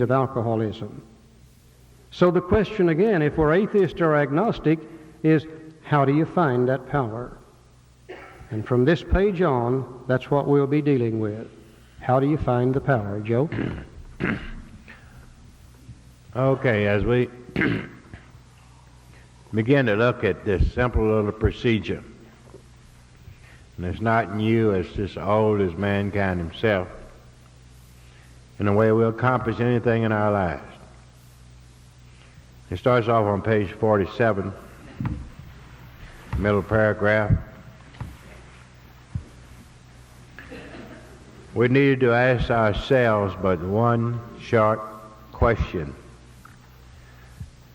of alcoholism. So the question again, if we're atheist or agnostic, is how do you find that power? And from this page on, that's what we'll be dealing with. How do you find the power, Joe? Okay, as we begin to look at this simple little procedure, and it's not new, it's just old as mankind himself, in the way we'll accomplish anything in our lives. It starts off on page 47, middle paragraph. We need to ask ourselves but one short question.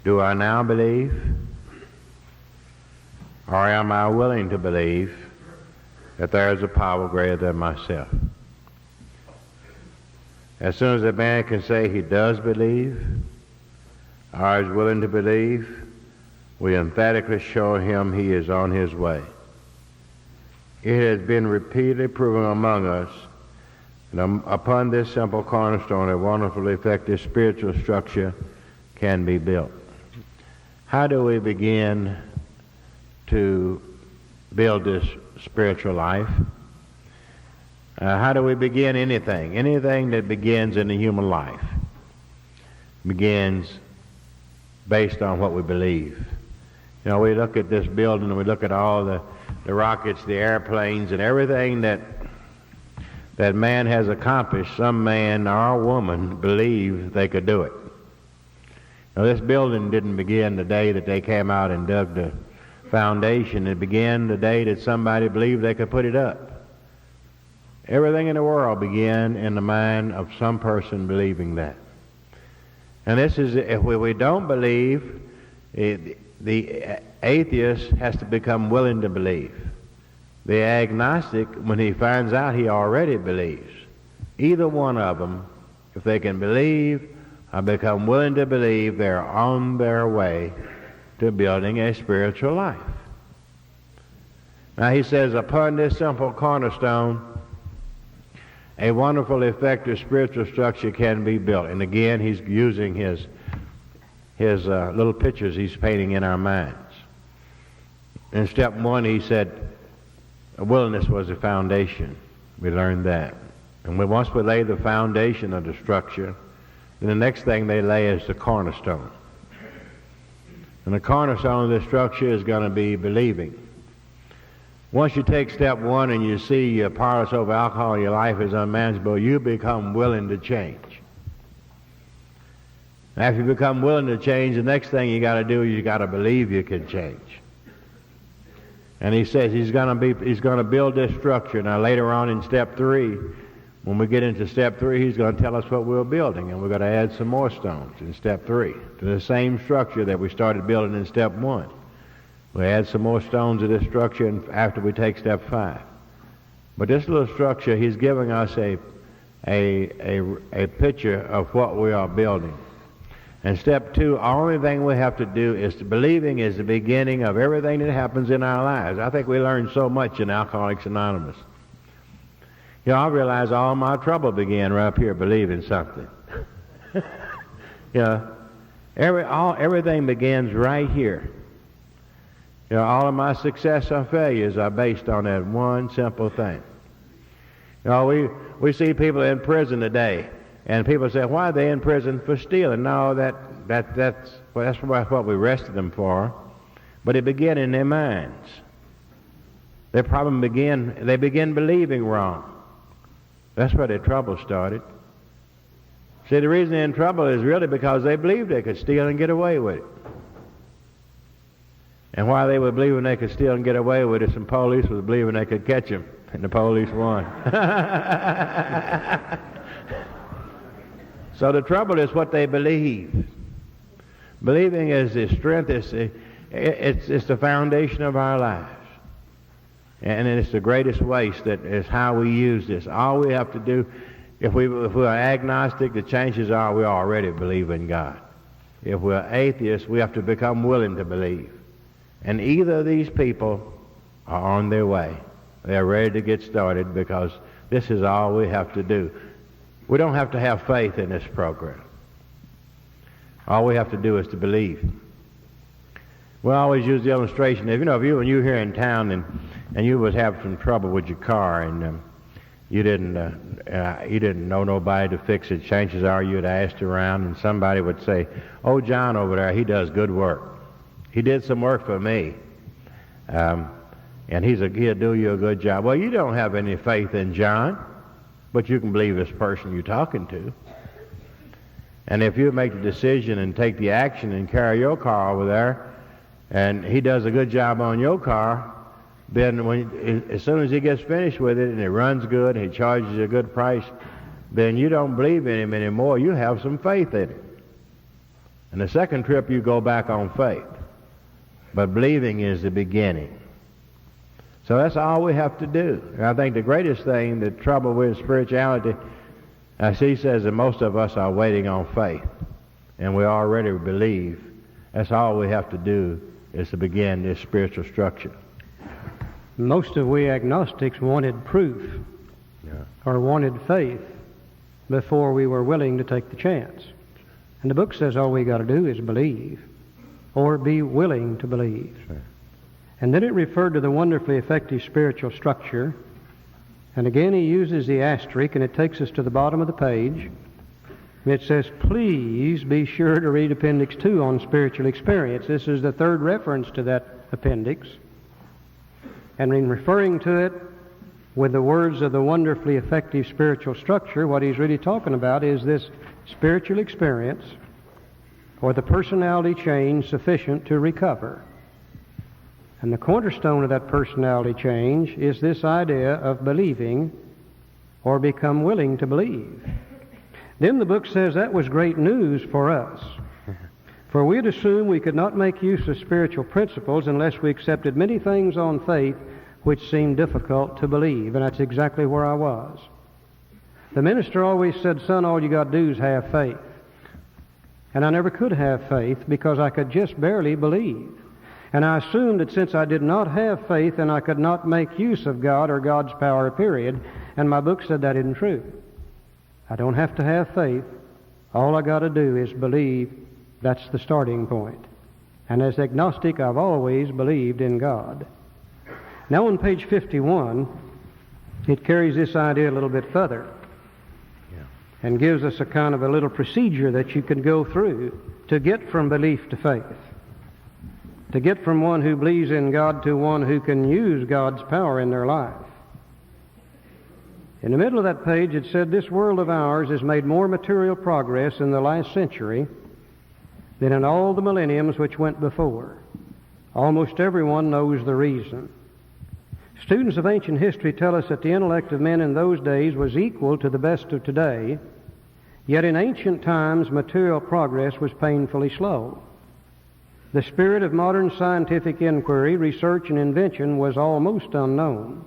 Do I now believe? Or am I willing to believe that there is a power greater than myself? As soon as a man can say he does believe, or is willing to believe, we emphatically show him he is on his way. It has been repeatedly proven among us that upon this simple cornerstone, a wonderful, effective spiritual structure can be built. How do we begin to build this spiritual life? How do we begin anything? Anything that begins in the human life begins based on what we believe. You know, we look at this building and we look at all the rockets, the airplanes, and everything that man has accomplished. Some man or woman believed they could do it. Now, this building didn't begin the day that they came out and dug the foundation. It began the day that somebody believed they could put it up. Everything in the world began in the mind of some person believing that. And this is, if we don't believe, the atheist has to become willing to believe. The agnostic, when he finds out, he already believes. Either one of them, if they can believe or become willing to believe, they're on their way to building a spiritual life. Now he says, upon this simple cornerstone, a wonderful, effective spiritual structure can be built. And again, he's using his little pictures he's painting in our minds. In step one, he said, willingness was the foundation. We learned that. And once we lay the foundation of the structure, then the next thing they lay is the cornerstone. And the cornerstone of the structure is going to be believing. Once you take step one and you see your powerless over alcohol, your life is unmanageable, you become willing to change. After you become willing to change, the next thing you got to do is you got to believe you can change. And he says he's going to build this structure. Now later on in step 3, when we get into step 3, he's going to tell us what we're building, and we're going to add some more stones in step 3 to the same structure that we started building in step 1. We add some more stones to this structure after we take step 5. But this little structure, he's giving us a picture of what we are building. And step 2, the only thing we have to do is believing is the beginning of everything that happens in our lives. I think we learned so much in Alcoholics Anonymous. You know, I realize all my trouble began right up here believing something. You know, everything begins right here. You know, all of my success or failures are based on that one simple thing. You know, we see people in prison today, and people say, why are they in prison? For stealing. No, that's what we arrested them for. But it began in their minds. Their problem they begin believing wrong. That's where their trouble started. See, the reason they're in trouble is really because they believed they could steal and get away with it. And while they were believing they could steal and get away with it, some police was believing they could catch them, and the police won. So the trouble is what they believe. Believing is the strength, it's the foundation of our lives. And it's the greatest waste that is how we use this. All we have to do, if we are agnostic, the chances are we already believe in God. If we're atheists, we have to become willing to believe. And either of these people are on their way. They're ready to get started because this is all we have to do. We don't have to have faith in this program. All we have to do is to believe. We always use the illustration. If when you were here in town and you was having some trouble with your car and you didn't know nobody to fix it, chances are you'd asked around and somebody would say, "Oh, John over there, he does good work. He did some work for me, and he'll do you a good job." Well, you don't have any faith in John, but you can believe this person you're talking to. And if you make the decision and take the action and carry your car over there, and he does a good job on your car, then as soon as he gets finished with it and it runs good and he charges you a good price, then you don't believe in him anymore. You have some faith in him. And the second trip you go back on faith. But believing is the beginning. So that's all we have to do. And I think the greatest thing, the trouble with spirituality, as he says, that most of us are waiting on faith. And we already believe. That's all we have to do is to begin this spiritual structure. Most of we agnostics wanted proof or wanted faith before we were willing to take the chance. And the book says all we got to do is believe or be willing to believe. Sure. And then it referred to the wonderfully effective spiritual structure. And again he uses the asterisk, and it takes us to the bottom of the page. It says, please be sure to read Appendix 2 on spiritual experience. This is the third reference to that appendix. And in referring to it with the words of the wonderfully effective spiritual structure, what he's really talking about is this spiritual experience or the personality change sufficient to recover. And the cornerstone of that personality change is this idea of believing or become willing to believe. Then the book says that was great news for us. For we had assumed we could not make use of spiritual principles unless we accepted many things on faith which seemed difficult to believe. And that's exactly where I was. The minister always said, son, all you got to do is have faith. And I never could have faith because I could just barely believe. And I assumed that since I did not have faith, then I could not make use of God or God's power, period. And my book said that isn't true. I don't have to have faith. All I got to do is believe. That's the starting point. And as agnostic, I've always believed in God. Now on page 51, it carries this idea a little bit further and gives us a kind of a little procedure that you can go through to get from belief to faith, to get from one who believes in God to one who can use God's power in their life. In the middle of that page, it said, this world of ours has made more material progress in the last century than in all the millenniums which went before. Almost everyone knows the reason. Students of ancient history tell us that the intellect of men in those days was equal to the best of today, yet in ancient times material progress was painfully slow. The spirit of modern scientific inquiry, research, and invention was almost unknown.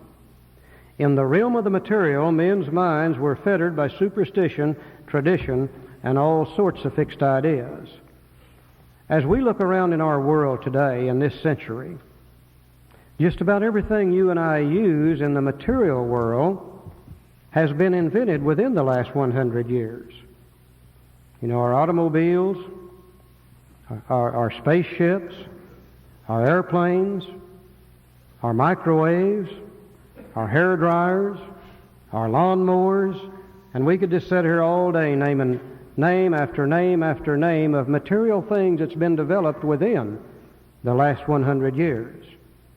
In the realm of the material, men's minds were fettered by superstition, tradition, and all sorts of fixed ideas. As we look around in our world today, in this century, just about everything you and I use in the material world has been invented within the last 100 years. You know, our automobiles, our spaceships, our airplanes, our microwaves, our hair dryers, our lawnmowers, and we could just sit here all day naming name after name after name of material things that's been developed within the last 100 years.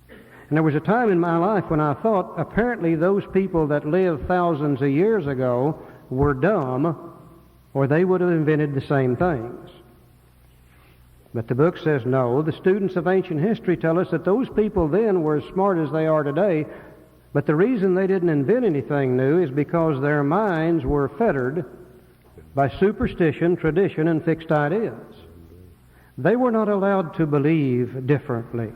And there was a time in my life when I thought apparently those people that lived thousands of years ago were dumb, or they would have invented the same things. But the book says no. The students of ancient history tell us that those people then were as smart as they are today, but the reason they didn't invent anything new is because their minds were fettered by superstition, tradition, and fixed ideas. They were not allowed to believe differently.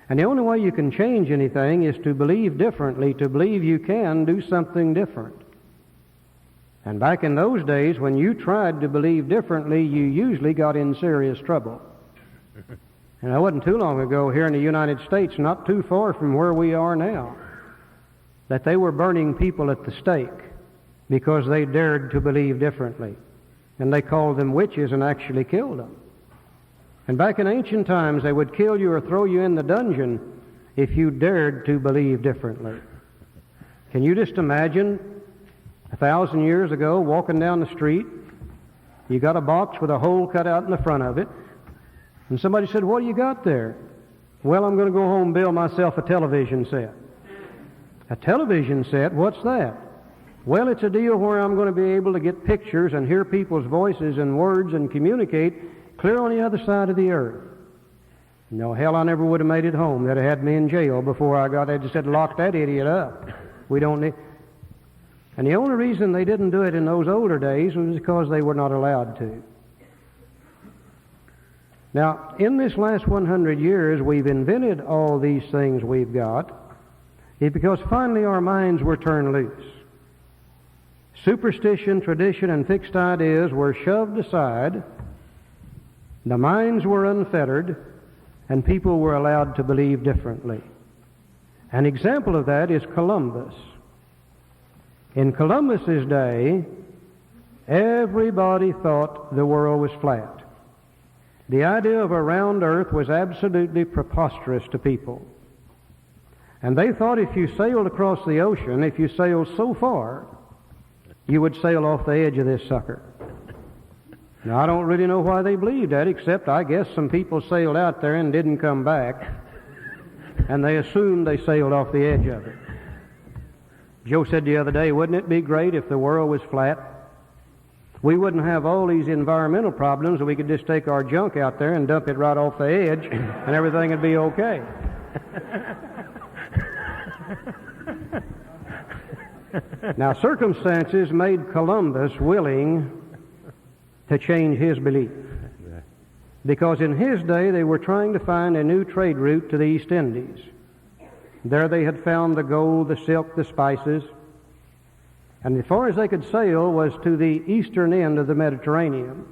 And the only way you can change anything is to believe differently, to believe you can do something different. And back in those days, when you tried to believe differently, you usually got in serious trouble. And it wasn't too long ago here in the United States, not too far from where we are now, that they were burning people at the stake because they dared to believe differently. and they called them witches and actually killed them. And back in ancient times, they would kill you or throw you in the dungeon if you dared to believe differently. Can you just imagine 1,000 years ago walking down the street, you got a box with a hole cut out in the front of it, and somebody said, "What do you got there?" "Well, I'm going to go home and build myself a television set." "A television set? What's that?" "Well, it's a deal where I'm going to be able to get pictures and hear people's voices and words and communicate clear on the other side of the earth." No, hell, I never would have made it home. They'd have had me in jail before I got there. They just said, "Lock that idiot up. We don't need..." And the only reason they didn't do it in those older days was because they were not allowed to. Now, in this last 100 years, we've invented all these things we've got because finally our minds were turned loose. Superstition, tradition, and fixed ideas were shoved aside. The minds were unfettered, and people were allowed to believe differently. An example of that is Columbus. In Columbus's day, everybody thought the world was flat. The idea of a round earth was absolutely preposterous to people. And they thought if you sailed across the ocean, if you sailed so far, you would sail off the edge of this sucker. Now, I don't really know why they believed that, except I guess some people sailed out there and didn't come back, and they assumed they sailed off the edge of it. Joe said the other day, wouldn't it be great if the world was flat? We wouldn't have all these environmental problems, and we could just take our junk out there and dump it right off the edge, and everything would be okay. Now, circumstances made Columbus willing to change his belief, because in his day they were trying to find a new trade route to the East Indies. There they had found the gold, the silk, the spices, and as far as they could sail was to the eastern end of the Mediterranean.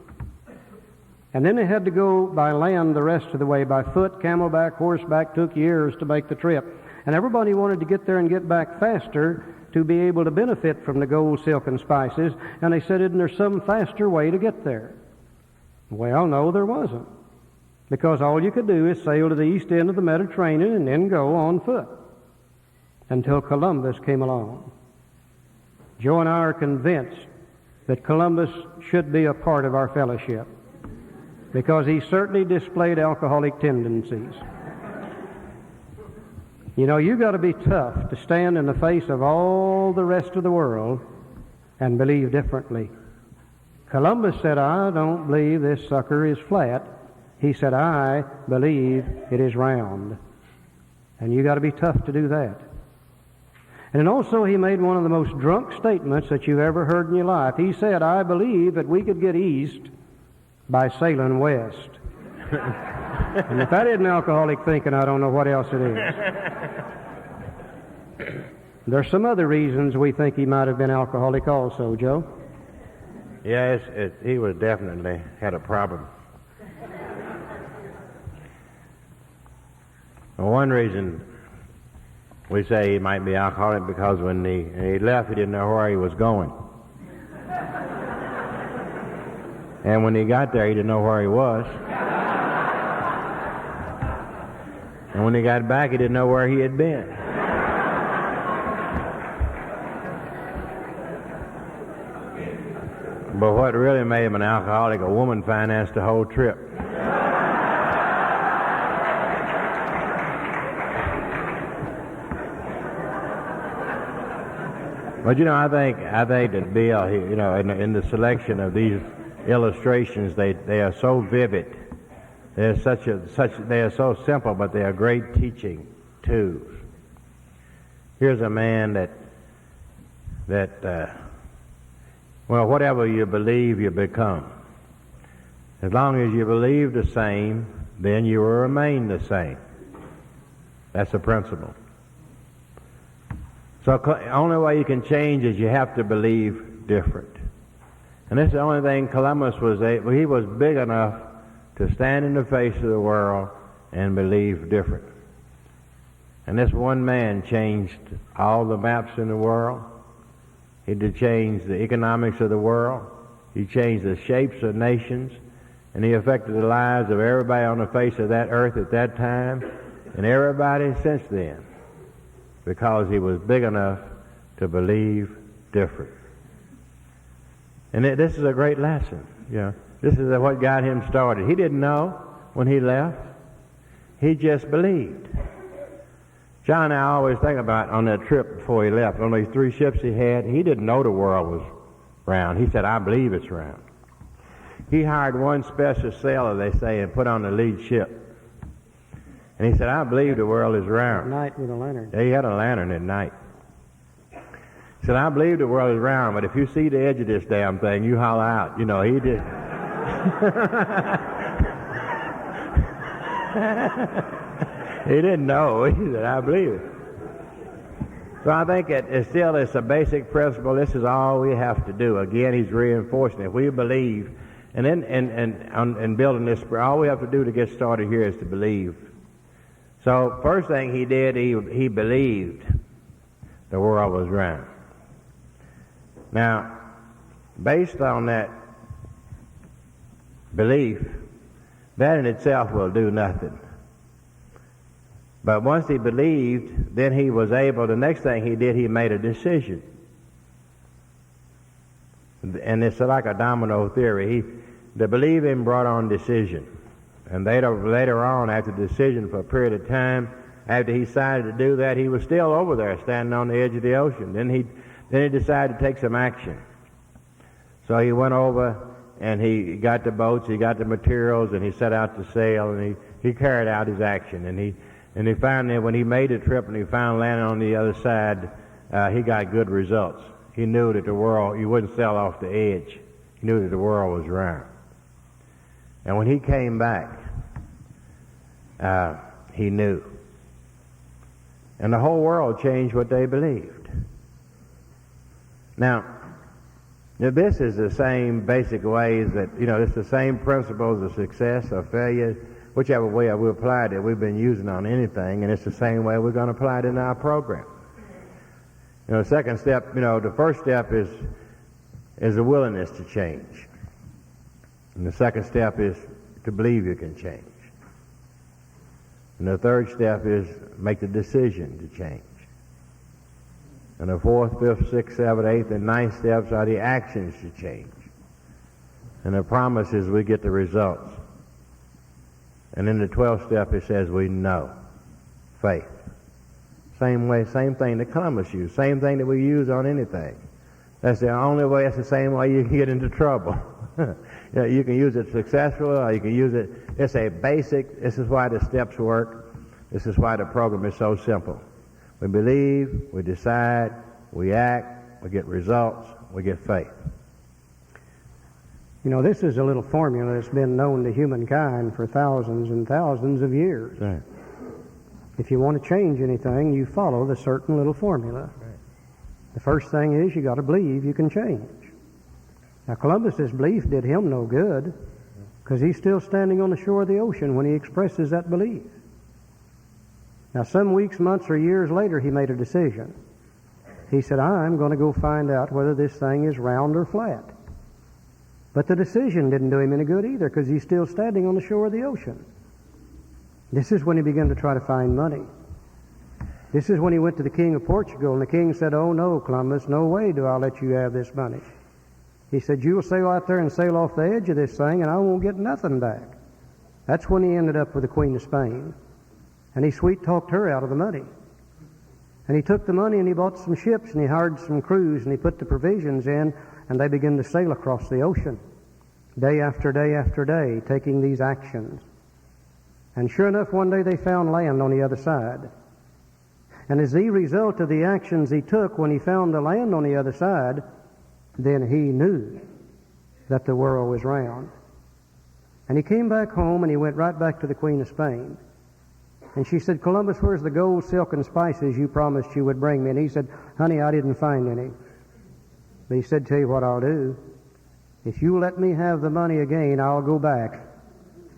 And then they had to go by land the rest of the way, by foot, camelback, horseback. Took years to make the trip. And everybody wanted to get there and get back faster to be able to benefit from the gold, silk, and spices. And they said, isn't there some faster way to get there? Well, no, there wasn't. Because all you could do is sail to the east end of the Mediterranean and then go on foot until Columbus came along. Joe and I are convinced that Columbus should be a part of our fellowship because he certainly displayed alcoholic tendencies. You know, you've got to be tough to stand in the face of all the rest of the world and believe differently. Columbus said, I don't believe this sucker is flat. He said, I believe it is round. And you got to be tough to do that. And then also he made one of the most drunk statements that you've ever heard in your life. He said, I believe that we could get east by sailing west. And if that isn't alcoholic thinking, I don't know what else it is. There's some other reasons we think he might have been alcoholic also, Joe. Yes, he was definitely had a problem. Well, one reason we say he might be alcoholic because when he left, he didn't know where he was going. And when he got there, he didn't know where he was. And when he got back, he didn't know where he had been. But what really made him an alcoholic, a woman financed the whole trip. But you know, I think that Bill, in the selection of these illustrations, they are so vivid. They are they are so simple, but they are great teaching tools. Here's a man well, whatever you believe, you become. As long as you believe the same, then you will remain the same. That's the principle. So the only way you can change is you have to believe different. And that's the only thing Columbus was able. He was big enough to stand in the face of the world and believe different. And this one man changed all the maps in the world. He did change the economics of the world. He changed the shapes of nations, and he affected the lives of everybody on the face of that earth at that time, and everybody since then, because he was big enough to believe different. And this is a great lesson. This is what got him started. He didn't know when he left. He just believed. John and I always think about on that trip before he left, on these 3 ships he had, he didn't know the world was round. He said, I believe it's round. He hired one special sailor, they say, and put on the lead ship. And he said, I believe the world is round. At night with a lantern. Yeah, he had a lantern at night. He said, I believe the world is round, but if you see the edge of this damn thing, you holler out. He did. He didn't know. He said, I believe it. So I think it's a basic principle. This is all we have to do. Again, he's reinforcing it. We believe. And then and building this, all we have to do to get started here is to believe. So first thing he did, he believed the world was round. Now, based on that belief, that in itself will do nothing. But once he believed, then he was able, the next thing he did, he made a decision. And it's like a domino theory. The believing brought on decision. And later on, after the decision for a period of time, after he decided to do that, he was still over there standing on the edge of the ocean. Then he decided to take some action. So he went over and he got the boats, he got the materials, and he set out to sail, and he carried out his action. And he found that when he made the trip and he found land on the other side, he got good results. He knew that the world, you wouldn't sail off the edge. He knew that the world was round. And when he came back, he knew. And the whole world changed what they believed. Now, this is the same basic ways that, it's the same principles of success or failure, whichever way we applied it, we've been using on anything, and it's the same way we're going to apply it in our program. The second step, the first step is a willingness to change. And the second step is to believe you can change. And the third step is make the decision to change. And the fourth, fifth, sixth, seventh, eighth, and ninth steps are the actions to change. And the promise is we get the results. And in the 12th step it says we know. Faith. Same way, same thing that Columbus used. Same thing that we use on anything. That's the only way, it's the same way you can get into trouble. You can use it successfully or you can use it, it's a basic, this is why the steps work. This is why the program is so simple. We believe, we decide, we act, we get results, we get faith. This is a little formula that's been known to humankind for thousands and thousands of years. Right. If you want to change anything, you follow the certain little formula. Right. The first thing is you got to believe you can change. Now Columbus's belief did him no good because he's still standing on the shore of the ocean when he expresses that belief. Now some weeks, months, or years later he made a decision. He said, I'm going to go find out whether this thing is round or flat. But the decision didn't do him any good either because he's still standing on the shore of the ocean. This is when he began to try to find money. This is when he went to the king of Portugal, and the king said, oh no, Columbus, no way do I let you have this money. He said, you'll sail out there and sail off the edge of this thing, and I won't get nothing back. That's when he ended up with the Queen of Spain. And he sweet-talked her out of the money. And he took the money and he bought some ships and he hired some crews and he put the provisions in, and they began to sail across the ocean day after day after day, taking these actions. And sure enough, one day they found land on the other side. And as the result of the actions he took when he found the land on the other side, then he knew that the world was round. And he came back home and he went right back to the Queen of Spain. And she said, Columbus, where's the gold, silk, and spices you promised you would bring me? And he said, honey, I didn't find any. But he said, tell you what I'll do. If you let me have the money again, I'll go back.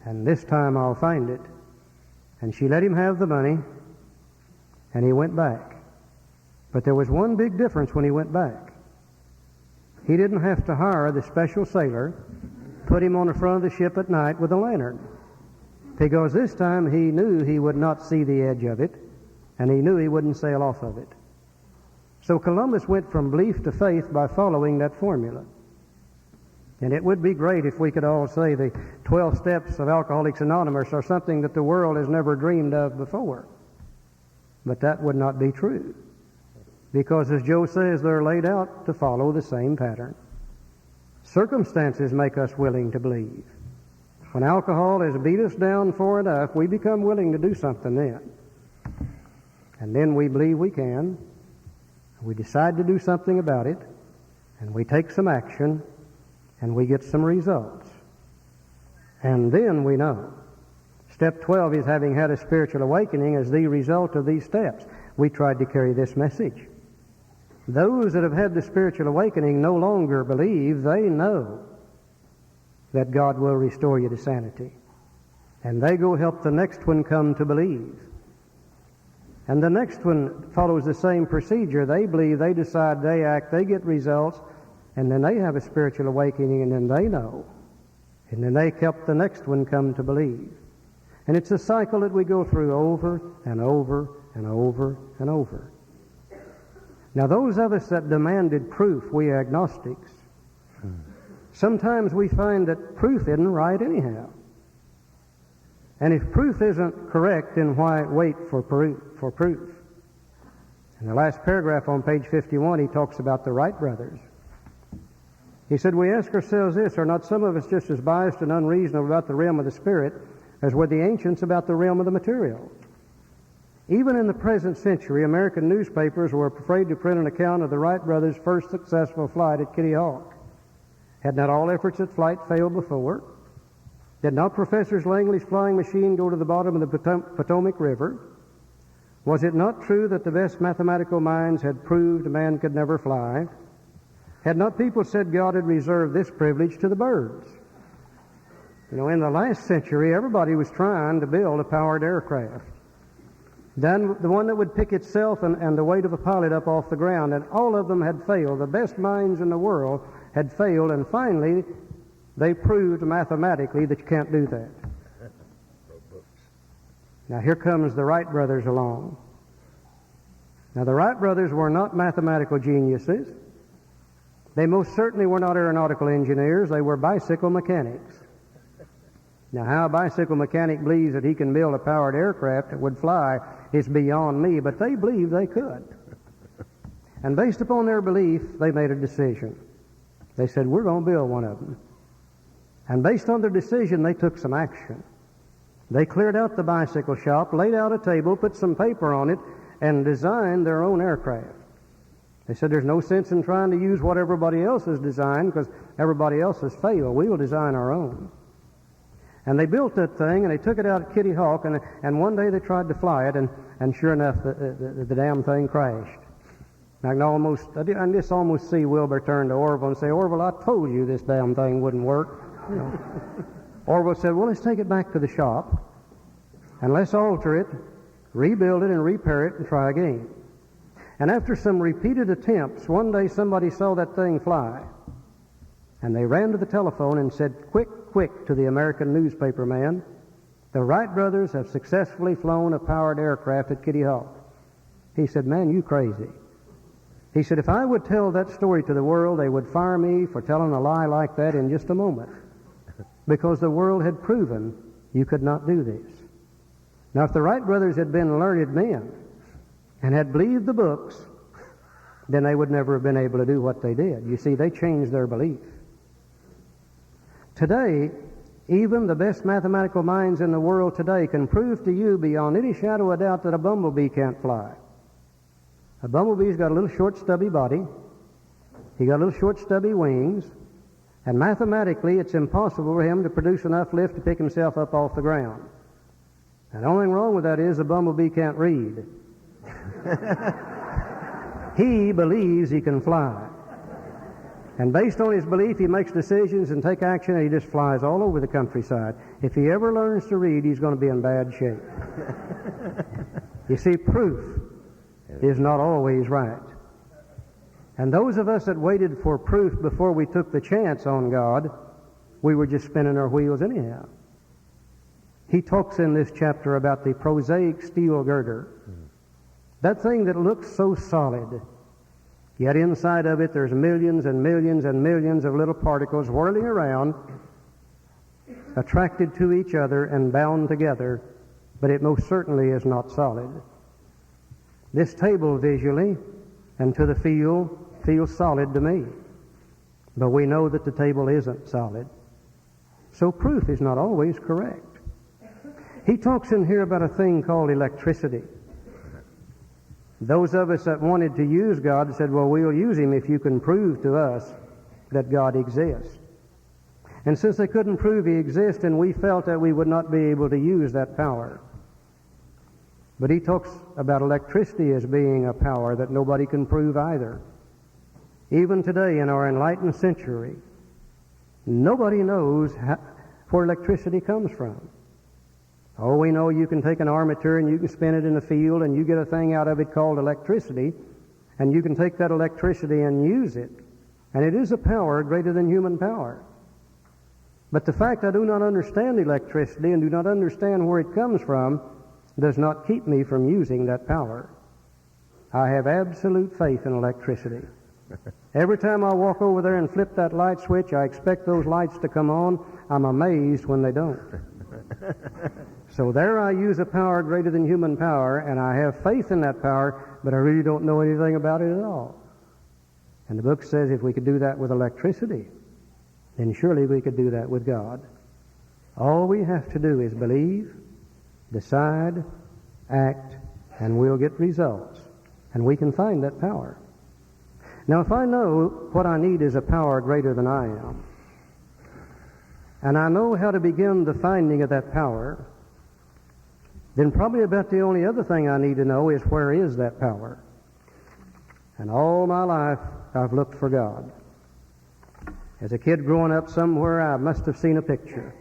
And this time I'll find it. And she let him have the money, and he went back. But there was one big difference when he went back. He didn't have to hire the special sailor, put him on the front of the ship at night with a lantern, because this time he knew he would not see the edge of it, and he knew he wouldn't sail off of it. So Columbus went from belief to faith by following that formula. And it would be great if we could all say the 12 steps of Alcoholics Anonymous are something that the world has never dreamed of before. But that would not be true. Because as Joe says, they're laid out to follow the same pattern. Circumstances make us willing to believe. When alcohol has beat us down far enough, we become willing to do something then. And then we believe we can. We decide to do something about it, and we take some action, and we get some results. And then we know. Step 12 is having had a spiritual awakening as the result of these steps. We tried to carry this message. Those that have had the spiritual awakening no longer believe. They know that God will restore you to sanity. And they go help the next one come to believe. And the next one follows the same procedure. They believe, they decide, they act, they get results, and then they have a spiritual awakening, and then they know. And then they help the next one come to believe. And it's a cycle that we go through over and over and over and over. Now, those of us that demanded proof, we agnostics, sometimes we find that proof isn't right anyhow. And if proof isn't correct, then why wait for proof? In the last paragraph on page 51, he talks about the Wright brothers. He said, we ask ourselves this, are not some of us just as biased and unreasonable about the realm of the spirit as were the ancients about the realm of the material? Even in the present century, American newspapers were afraid to print an account of the Wright brothers' first successful flight at Kitty Hawk. Had not all efforts at flight failed before? Did not Professor Langley's flying machine go to the bottom of the Potomac River? Was it not true that the best mathematical minds had proved man could never fly? Had not people said God had reserved this privilege to the birds? You know, in the last century, everybody was trying to build a powered aircraft. Then the one that would pick itself and the weight of a pilot up off the ground, and all of them had failed. The best minds in the world had failed, and finally they proved mathematically that you can't do that. Now here comes the Wright brothers along. Now the Wright brothers were not mathematical geniuses. They most certainly were not aeronautical engineers. They were bicycle mechanics. Now how a bicycle mechanic believes that he can build a powered aircraft that would fly is beyond me, but they believed they could. And based upon their belief, they made a decision. They said, we're going to build one of them. And based on their decision, they took some action. They cleared out the bicycle shop, laid out a table, put some paper on it, and designed their own aircraft. They said there's no sense in trying to use what everybody else has designed because everybody else has failed. We will design our own. And they built that thing, and they took it out at Kitty Hawk, and one day they tried to fly it, and sure enough, the damn thing crashed. I can just almost see Wilbur turn to Orville and say, Orville, I told you this damn thing wouldn't work. You know. Orville said, well, let's take it back to the shop, and let's alter it, rebuild it, and repair it, and try again. And after some repeated attempts, one day somebody saw that thing fly, and they ran to the telephone and said, quick to the American newspaper man, the Wright brothers have successfully flown a powered aircraft at Kitty Hawk. He said, man, you crazy. He said, if I would tell that story to the world, they would fire me for telling a lie like that in just a moment, because the world had proven you could not do this. Now, if the Wright brothers had been learned men and had believed the books, then they would never have been able to do what they did. You see, they changed their belief. Today, even the best mathematical minds in the world today can prove to you beyond any shadow of doubt that a bumblebee can't fly. A bumblebee's got a little short stubby body, he got little short stubby wings, and mathematically it's impossible for him to produce enough lift to pick himself up off the ground. And the only thing wrong with that is the bumblebee can't read. He believes he can fly. And based on his belief, he makes decisions and takes action, and he just flies all over the countryside. If he ever learns to read, he's going to be in bad shape. You see, proof is not always right. And those of us that waited for proof before we took the chance on God, we were just spinning our wheels anyhow. He talks in this chapter about the prosaic steel girder. That thing that looks so solid, yet inside of it there's millions and millions and millions of little particles whirling around, attracted to each other and bound together, but it most certainly is not solid. This table visually and to the feel feels solid to me, but we know that the table isn't solid. So proof is not always correct. He talks in here about a thing called electricity. Those of us that wanted to use God said, well, we'll use him if you can prove to us that God exists. And since they couldn't prove he exists, and we felt that we would not be able to use that power. But he talks about electricity as being a power that nobody can prove either. Even today in our enlightened century, nobody knows where electricity comes from. Oh, we know you can take an armature and you can spin it in the field and you get a thing out of it called electricity, and you can take that electricity and use it. And it is a power greater than human power. But the fact I do not understand electricity and do not understand where it comes from does not keep me from using that power. I have absolute faith in electricity. Every time I walk over there and flip that light switch, I expect those lights to come on. I'm amazed when they don't. So there I use a power greater than human power, and I have faith in that power, but I really don't know anything about it at all. And the book says if we could do that with electricity, then surely we could do that with God. All we have to do is believe, decide, act, and we'll get results. And we can find that power. Now, if I know what I need is a power greater than I am, and I know how to begin the finding of that power, then probably about the only other thing I need to know is where is that power. And all my life I've looked for God. As a kid growing up somewhere, I must have seen a picture,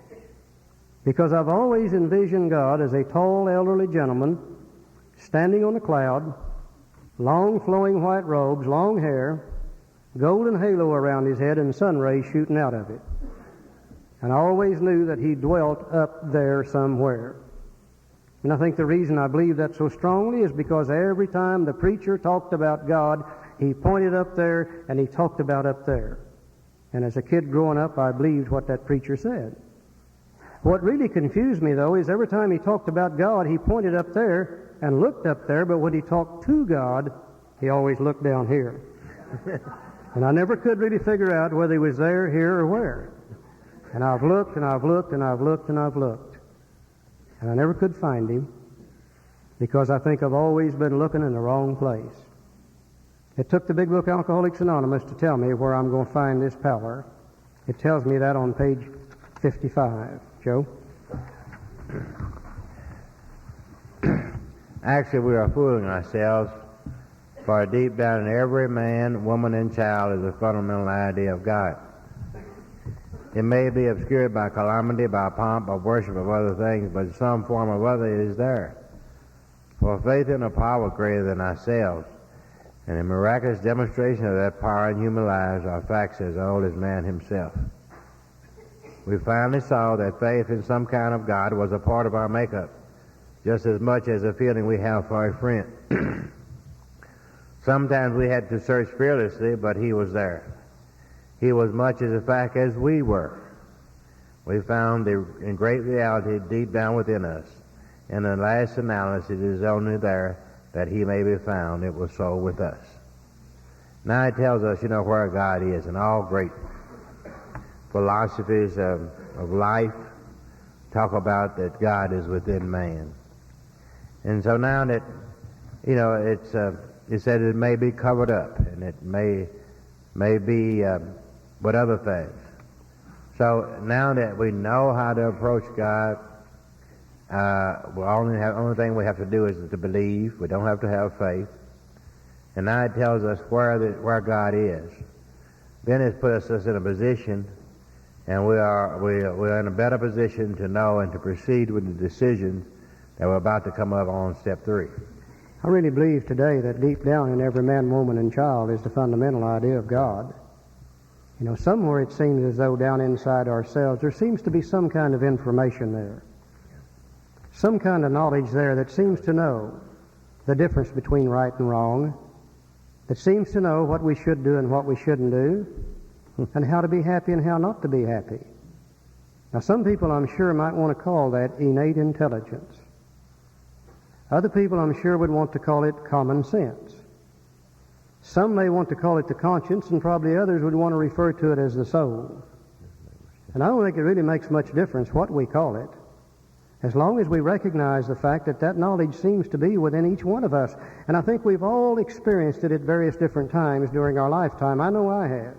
because I've always envisioned God as a tall, elderly gentleman standing on a cloud, long flowing white robes, long hair, golden halo around his head, and sun rays shooting out of it. And I always knew that he dwelt up there somewhere. And I think the reason I believe that so strongly is because every time the preacher talked about God, he pointed up there and he talked about up there. And as a kid growing up, I believed what that preacher said. What really confused me, though, is every time he talked about God, he pointed up there and looked up there, but when he talked to God, he always looked down here. And I never could really figure out whether he was there, here, or where. And I've looked, and I've looked, and I've looked, and I've looked. And I never could find him, because I think I've always been looking in the wrong place. It took the big book Alcoholics Anonymous to tell me where I'm going to find this power. It tells me that on page 55. Joe? Actually, we are fooling ourselves, for deep down in every man, woman, and child is a fundamental idea of God. It may be obscured by calamity, by pomp, by worship of other things, but some form of other is there. For faith in a power greater than ourselves, and a miraculous demonstration of that power in human lives are facts as old as man himself. We finally saw that faith in some kind of God was a part of our makeup, just as much as the feeling we have for a friend. Sometimes we had to search fearlessly, but he was there. He was much as a fact as we were. We found in great reality deep down within us. In the last analysis, it is only there that he may be found. It was so with us. Now it tells us, where God is, and all great philosophies of life talk about that God is within man. And so now that, it said it may be covered up, and it may be with other things. So now that we know how to approach God, the only thing we have to do is to believe. We don't have to have faith. And now it tells us where God is. Then it puts us in a position, and we are in a better position to know and to proceed with the decisions that we're about to come up on step 3. I really believe today that deep down in every man, woman, and child is the fundamental idea of God. You know, somewhere it seems as though down inside ourselves there seems to be some kind of information there. Some kind of knowledge there that seems to know the difference between right and wrong, that seems to know what we should do and what we shouldn't do, and how to be happy and how not to be happy. Now, some people I'm sure might want to call that innate intelligence. Other people I'm sure would want to call it common sense. Some may want to call it the conscience, and probably others would want to refer to it as the soul. And I don't think it really makes much difference what we call it, as long as we recognize the fact that that knowledge seems to be within each one of us. And I think we've all experienced it at various different times during our lifetime. I know I have.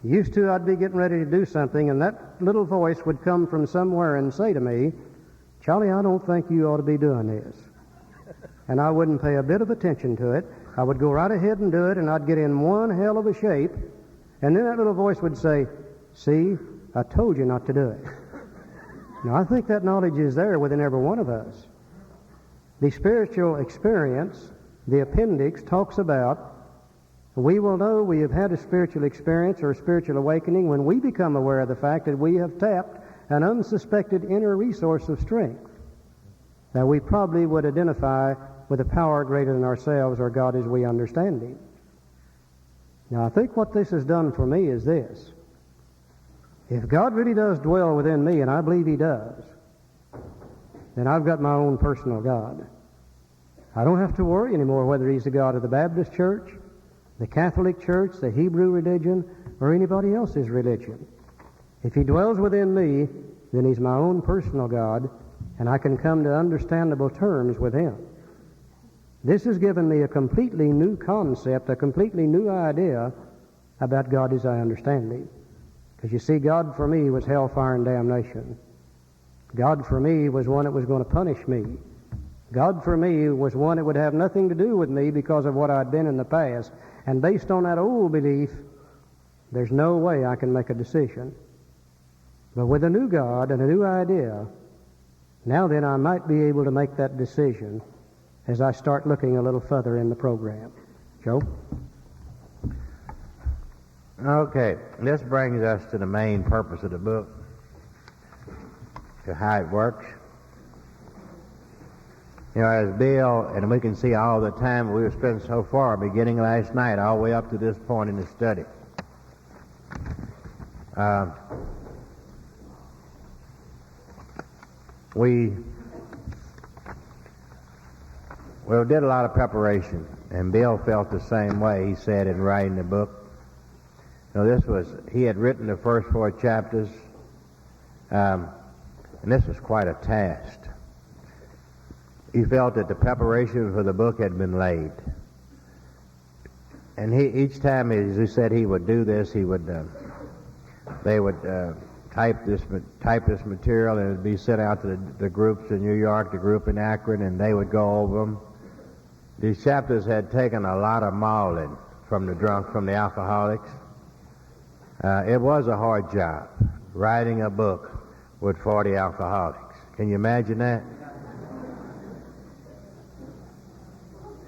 Used to, I'd be getting ready to do something, and that little voice would come from somewhere and say to me, "Charlie, I don't think you ought to be doing this." And I wouldn't pay a bit of attention to it. I would go right ahead and do it, and I'd get in one hell of a shape. And then that little voice would say, "See, I told you not to do it." Now, I think that knowledge is there within every one of us. The spiritual experience, the appendix, talks about we will know we have had a spiritual experience or a spiritual awakening when we become aware of the fact that we have tapped an unsuspected inner resource of strength that we probably would identify with a power greater than ourselves or God as we understand Him. Now, I think what this has done for me is this. If God really does dwell within me, and I believe He does, then I've got my own personal God. I don't have to worry anymore whether He's the God of the Baptist Church, the Catholic Church, the Hebrew religion, or anybody else's religion. If He dwells within me, then He's my own personal God, and I can come to understandable terms with Him. This has given me a completely new concept, a completely new idea about God as I understand Him. Because you see, God for me was hellfire and damnation. God for me was one that was going to punish me. God for me was one that would have nothing to do with me because of what I'd been in the past. And based on that old belief, there's no way I can make a decision. But with a new God and a new idea, now then I might be able to make that decision as I start looking a little further in the program. Joe? Okay, this brings us to the main purpose of the book, to how it works. You know, as Bill, and we can see all the time we've spent so far, beginning last night, all the way up to this point in the study. We did a lot of preparation, and Bill felt the same way, he said, in writing the book. You know, he had written the first 4 chapters, and this was quite a task. He felt that the preparation for the book had been laid. And each time, as he said he would do this, they would type this material, and it would be sent out to the groups in New York, the group in Akron, and they would go over them. These chapters had taken a lot of mauling from the drunk, from the alcoholics. It was a hard job, writing a book with 40 alcoholics. Can you imagine that?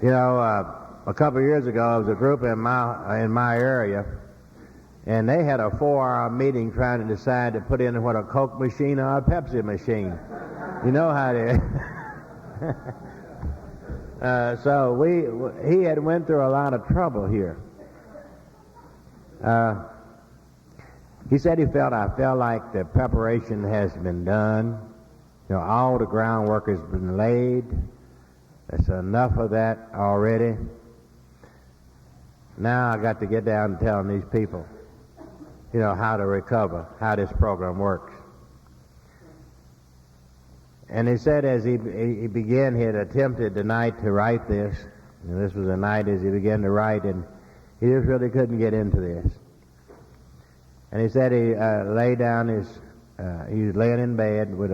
You know, a couple of years ago, there was a group in my area, and they had a 4-hour meeting trying to decide to put in a Coke machine or a Pepsi machine. You know how it is. So he had went through a lot of trouble here. He said I felt like the preparation has been done. You know, all the groundwork has been laid. There's enough of that already. Now I got to get down and telling these people, you know, how to recover, how this program works. And he said as he began, he had attempted tonight to write this. And this was the night as he began to write, and he just really couldn't get into this. And he said he lay down he was laying in bed with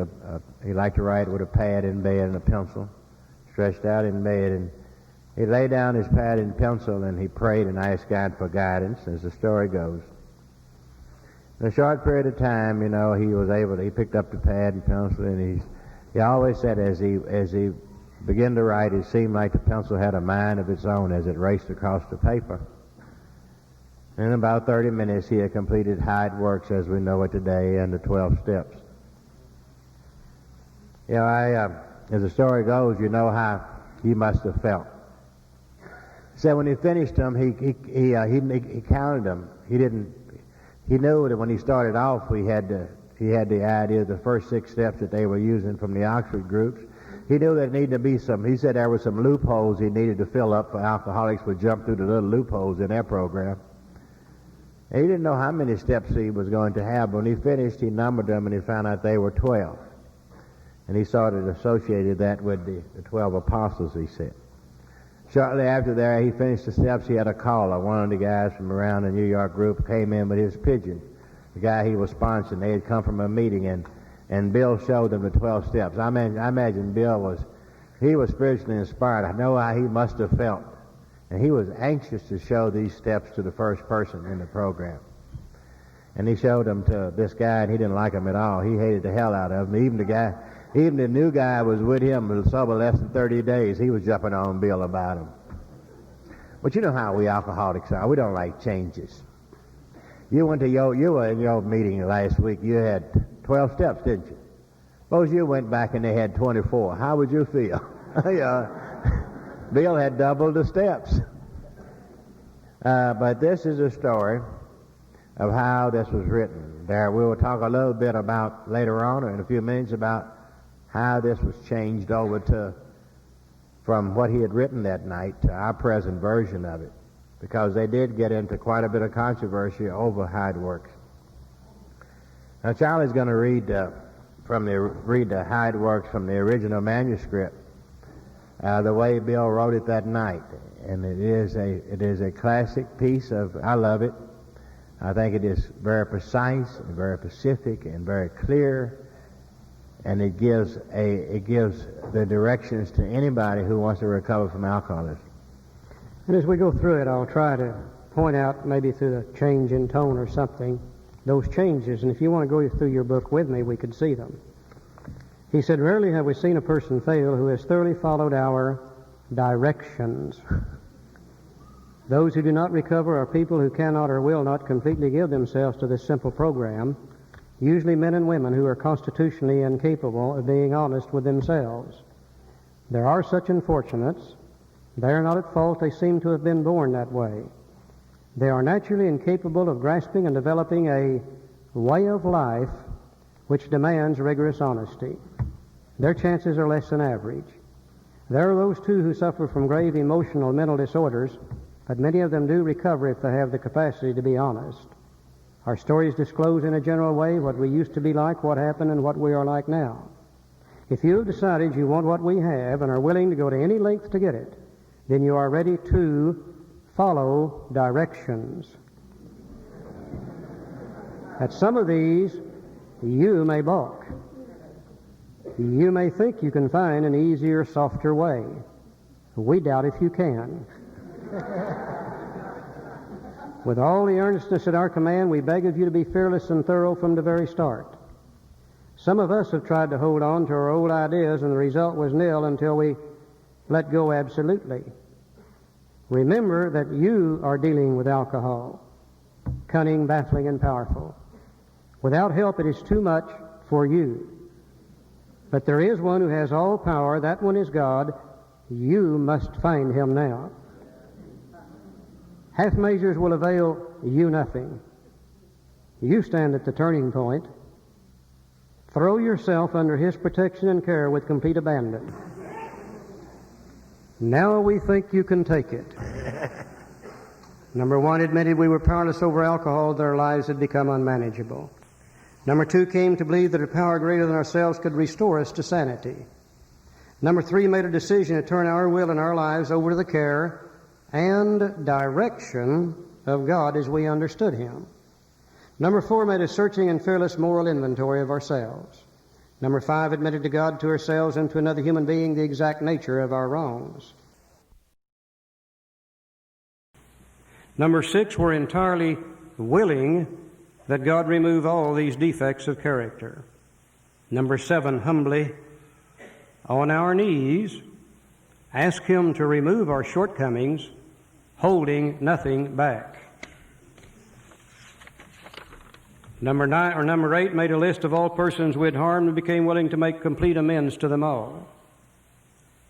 he liked to write with a pad in bed and a pencil, stretched out in bed, and he laid down his pad and pencil, and he prayed and asked God for guidance, as the story goes. In a short period of time, you know, he picked up the pad and pencil, and he always said as he began to write, it seemed like the pencil had a mind of its own as it raced across the paper. In about 30 minutes, he had completed How It Works as we know it today and the 12 steps. You know, as the story goes, you know how he must have felt. He said when he finished them, he counted them. He knew that when he started off, he had the idea of the first 6 steps that they were using from the Oxford groups. He knew there needed to be he said there were some loopholes he needed to fill up for alcoholics would jump through the little loopholes in their program. And he didn't know how many steps he was going to have, but when he finished, he numbered them and he found out they were 12. And he sort of associated that with the 12 apostles, he said. Shortly after there, he finished the steps. He had a caller. One of the guys from around the New York group came in with his pigeon. The guy he was sponsoring, they had come from a meeting, and Bill showed them the 12 steps. I imagine Bill was spiritually inspired. I know how he must have felt. And he was anxious to show these steps to the first person in the program. And he showed them to this guy, and he didn't like him at all. He hated the hell out of him. Even the new guy was with him sober less than 30 days. He was jumping on Bill about him. But you know how we alcoholics are. We don't like changes. You were in your meeting last week. You had 12 steps, didn't you? Suppose you went back and they had 24. How would you feel? Bill had doubled the steps. But this is a story of how this was written. We will talk a little bit about later on, or in a few minutes, about how this was changed over from what he had written that night to our present version of it, because they did get into quite a bit of controversy over How It Works. Now Charlie's going to read the How It Works from the original manuscript, the way Bill wrote it that night, and it is a classic piece I love it. I think it is very precise and very specific and very clear. And it gives the directions to anybody who wants to recover from alcoholism. And as we go through it, I'll try to point out, maybe through a change in tone or something, those changes. And if you want to go through your book with me, we could see them. He said, "Rarely have we seen a person fail who has thoroughly followed our directions. Those who do not recover are people who cannot or will not completely give themselves to this simple program, usually men and women who are constitutionally incapable of being honest with themselves. There are such unfortunates. They are not at fault. They seem to have been born that way. They are naturally incapable of grasping and developing a way of life which demands rigorous honesty. Their chances are less than average. There are those, too, who suffer from grave emotional and mental disorders, but many of them do recover if they have the capacity to be honest. Our stories disclose in a general way what we used to be like, what happened, and what we are like now. If you have decided you want what we have and are willing to go to any length to get it, then you are ready to follow directions. At some of these, you may balk. You may think you can find an easier, softer way. We doubt if you can. With all the earnestness at our command, we beg of you to be fearless and thorough from the very start. Some of us have tried to hold on to our old ideas, and the result was nil until we let go absolutely. Remember that you are dealing with alcohol, cunning, baffling, and powerful. Without help, it is too much for you. But there is one who has all power. That one is God. You must find him now. Half measures will avail you nothing. You stand at the turning point. Throw yourself under his protection and care with complete abandon. Now we think you can take it. Number one, admitted we were powerless over alcohol, their lives had become unmanageable. Number two, came to believe that a power greater than ourselves could restore us to sanity. Number three, made a decision to turn our will and our lives over to the care and direction of God as we understood him. Number four, made a searching and fearless moral inventory of ourselves. Number five, admitted to God, to ourselves, and to another human being the exact nature of our wrongs. Number six, we're entirely willing that God remove all these defects of character. Number seven, humbly, on our knees, Ask Him to remove our shortcomings, holding nothing back. Number 8 made a list of all persons we had harmed and became willing to make complete amends to them all.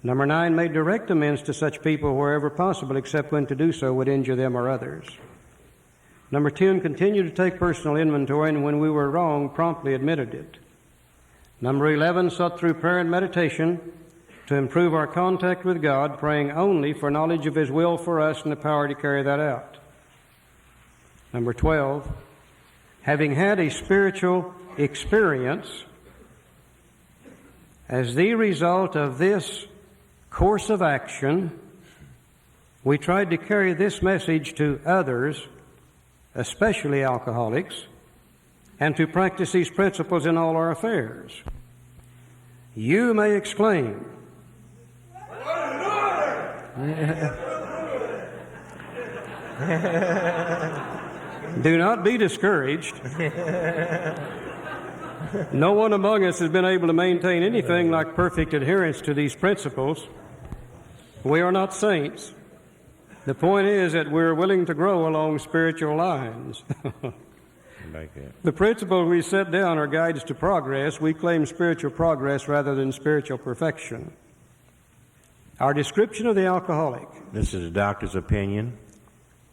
Number 9 made direct amends to such people wherever possible, except when to do so would injure them or others. Number 10 continued to take personal inventory, and when we were wrong, promptly admitted it. Number 11 sought through prayer and meditation to improve our contact with God, praying only for knowledge of His will for us and the power to carry that out. Number 12, having had a spiritual experience, as the result of this course of action, we tried to carry this message to others, especially alcoholics, and to practice these principles in all our affairs. You may exclaim, do not be discouraged. No one among us has been able to maintain anything like perfect adherence to these principles. We are not saints. The point is that we're willing to grow along spiritual lines. The principles we set down are guides to progress. We claim spiritual progress rather than spiritual perfection. Our description of the alcoholic. This is a doctor's opinion.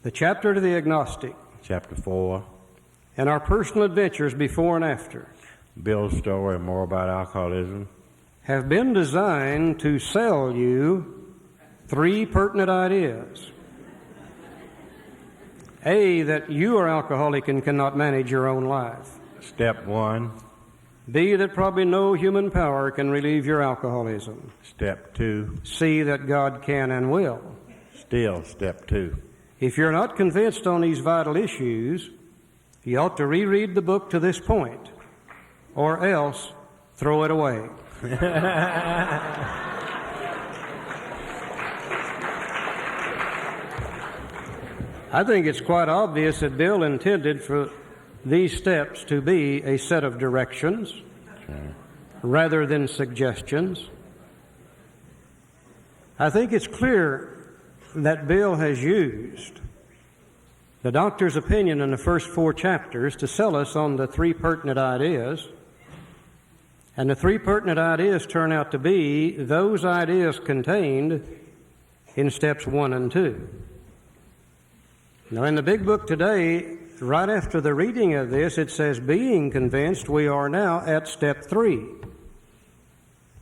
The chapter to the agnostic. Chapter 4. And our personal adventures before and after. Bill's story, more about alcoholism. Have been designed to sell you 3 pertinent ideas. A, that you are alcoholic and cannot manage your own life. Step 1. B, that probably no human power can relieve your alcoholism. Step 2. C, that God can and will. Still step 2. If you're not convinced on these vital issues, you ought to reread the book to this point, or else throw it away. I think it's quite obvious that Bill intended for these steps to be a set of directions rather than suggestions. I think it's clear that Bill has used the doctor's opinion in the first 4 chapters to sell us on the 3 pertinent ideas. And the 3 pertinent ideas turn out to be those ideas contained in steps 1 and 2. Now, in the big book today, right after the reading of this, it says, being convinced, we are now at step 3.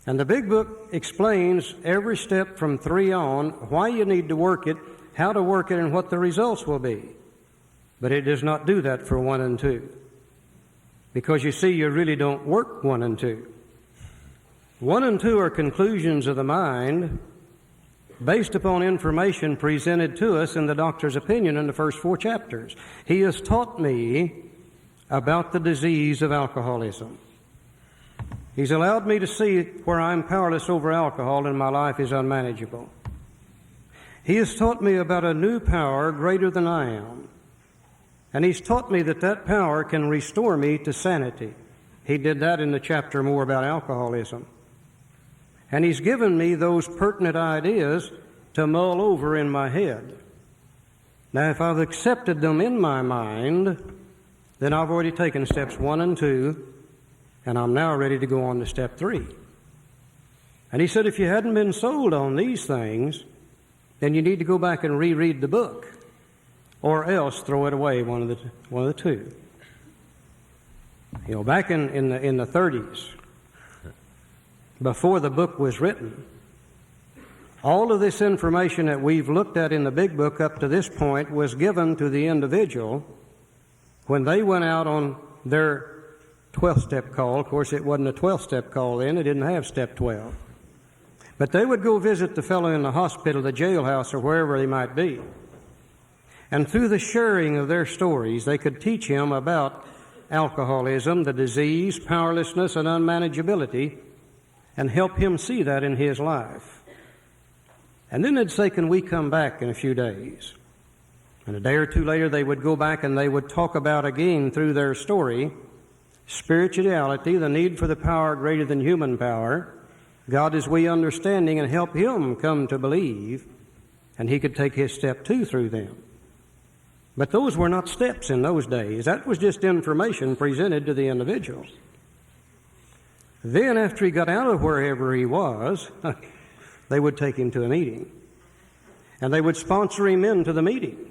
And the big book explains every step from 3 on, why you need to work it, how to work it, and what the results will be. But it does not do that for 1 and 2. Because you see, you really don't work 1 and 2. 1 and 2 are conclusions of the mind based upon information presented to us in the doctor's opinion in the first 4 chapters. He has taught me about the disease of alcoholism. He's allowed me to see where I'm powerless over alcohol and my life is unmanageable. He has taught me about a new power greater than I am. And He's taught me that that power can restore me to sanity. He did that in the chapter more about alcoholism. And He's given me those pertinent ideas to mull over in my head. Now, if I've accepted them in my mind, then I've already taken steps 1 and 2, and I'm now ready to go on to step 3. And He said, if you hadn't been sold on these things, then you need to go back and reread the book, or else throw it away, one of the two. You know, back in the 30s, before the book was written, all of this information that we've looked at in the big book up to this point was given to the individual when they went out on their 12-step call. Of course, it wasn't a 12-step call then. It didn't have step 12. But they would go visit the fellow in the hospital, the jailhouse, or wherever he might be. And through the sharing of their stories, they could teach him about alcoholism, the disease, powerlessness, and unmanageability, and help him see that in his life. And then they'd say, can we come back in a few days? And a day or two later, they would go back and they would talk about again through their story spirituality, the need for the power greater than human power, God as we understanding and help him come to believe, and he could take his step 2 through them. But those were not steps in those days. That was just information presented to the individual. Then after he got out of wherever he was, they would take him to a meeting. And they would sponsor him into the meeting.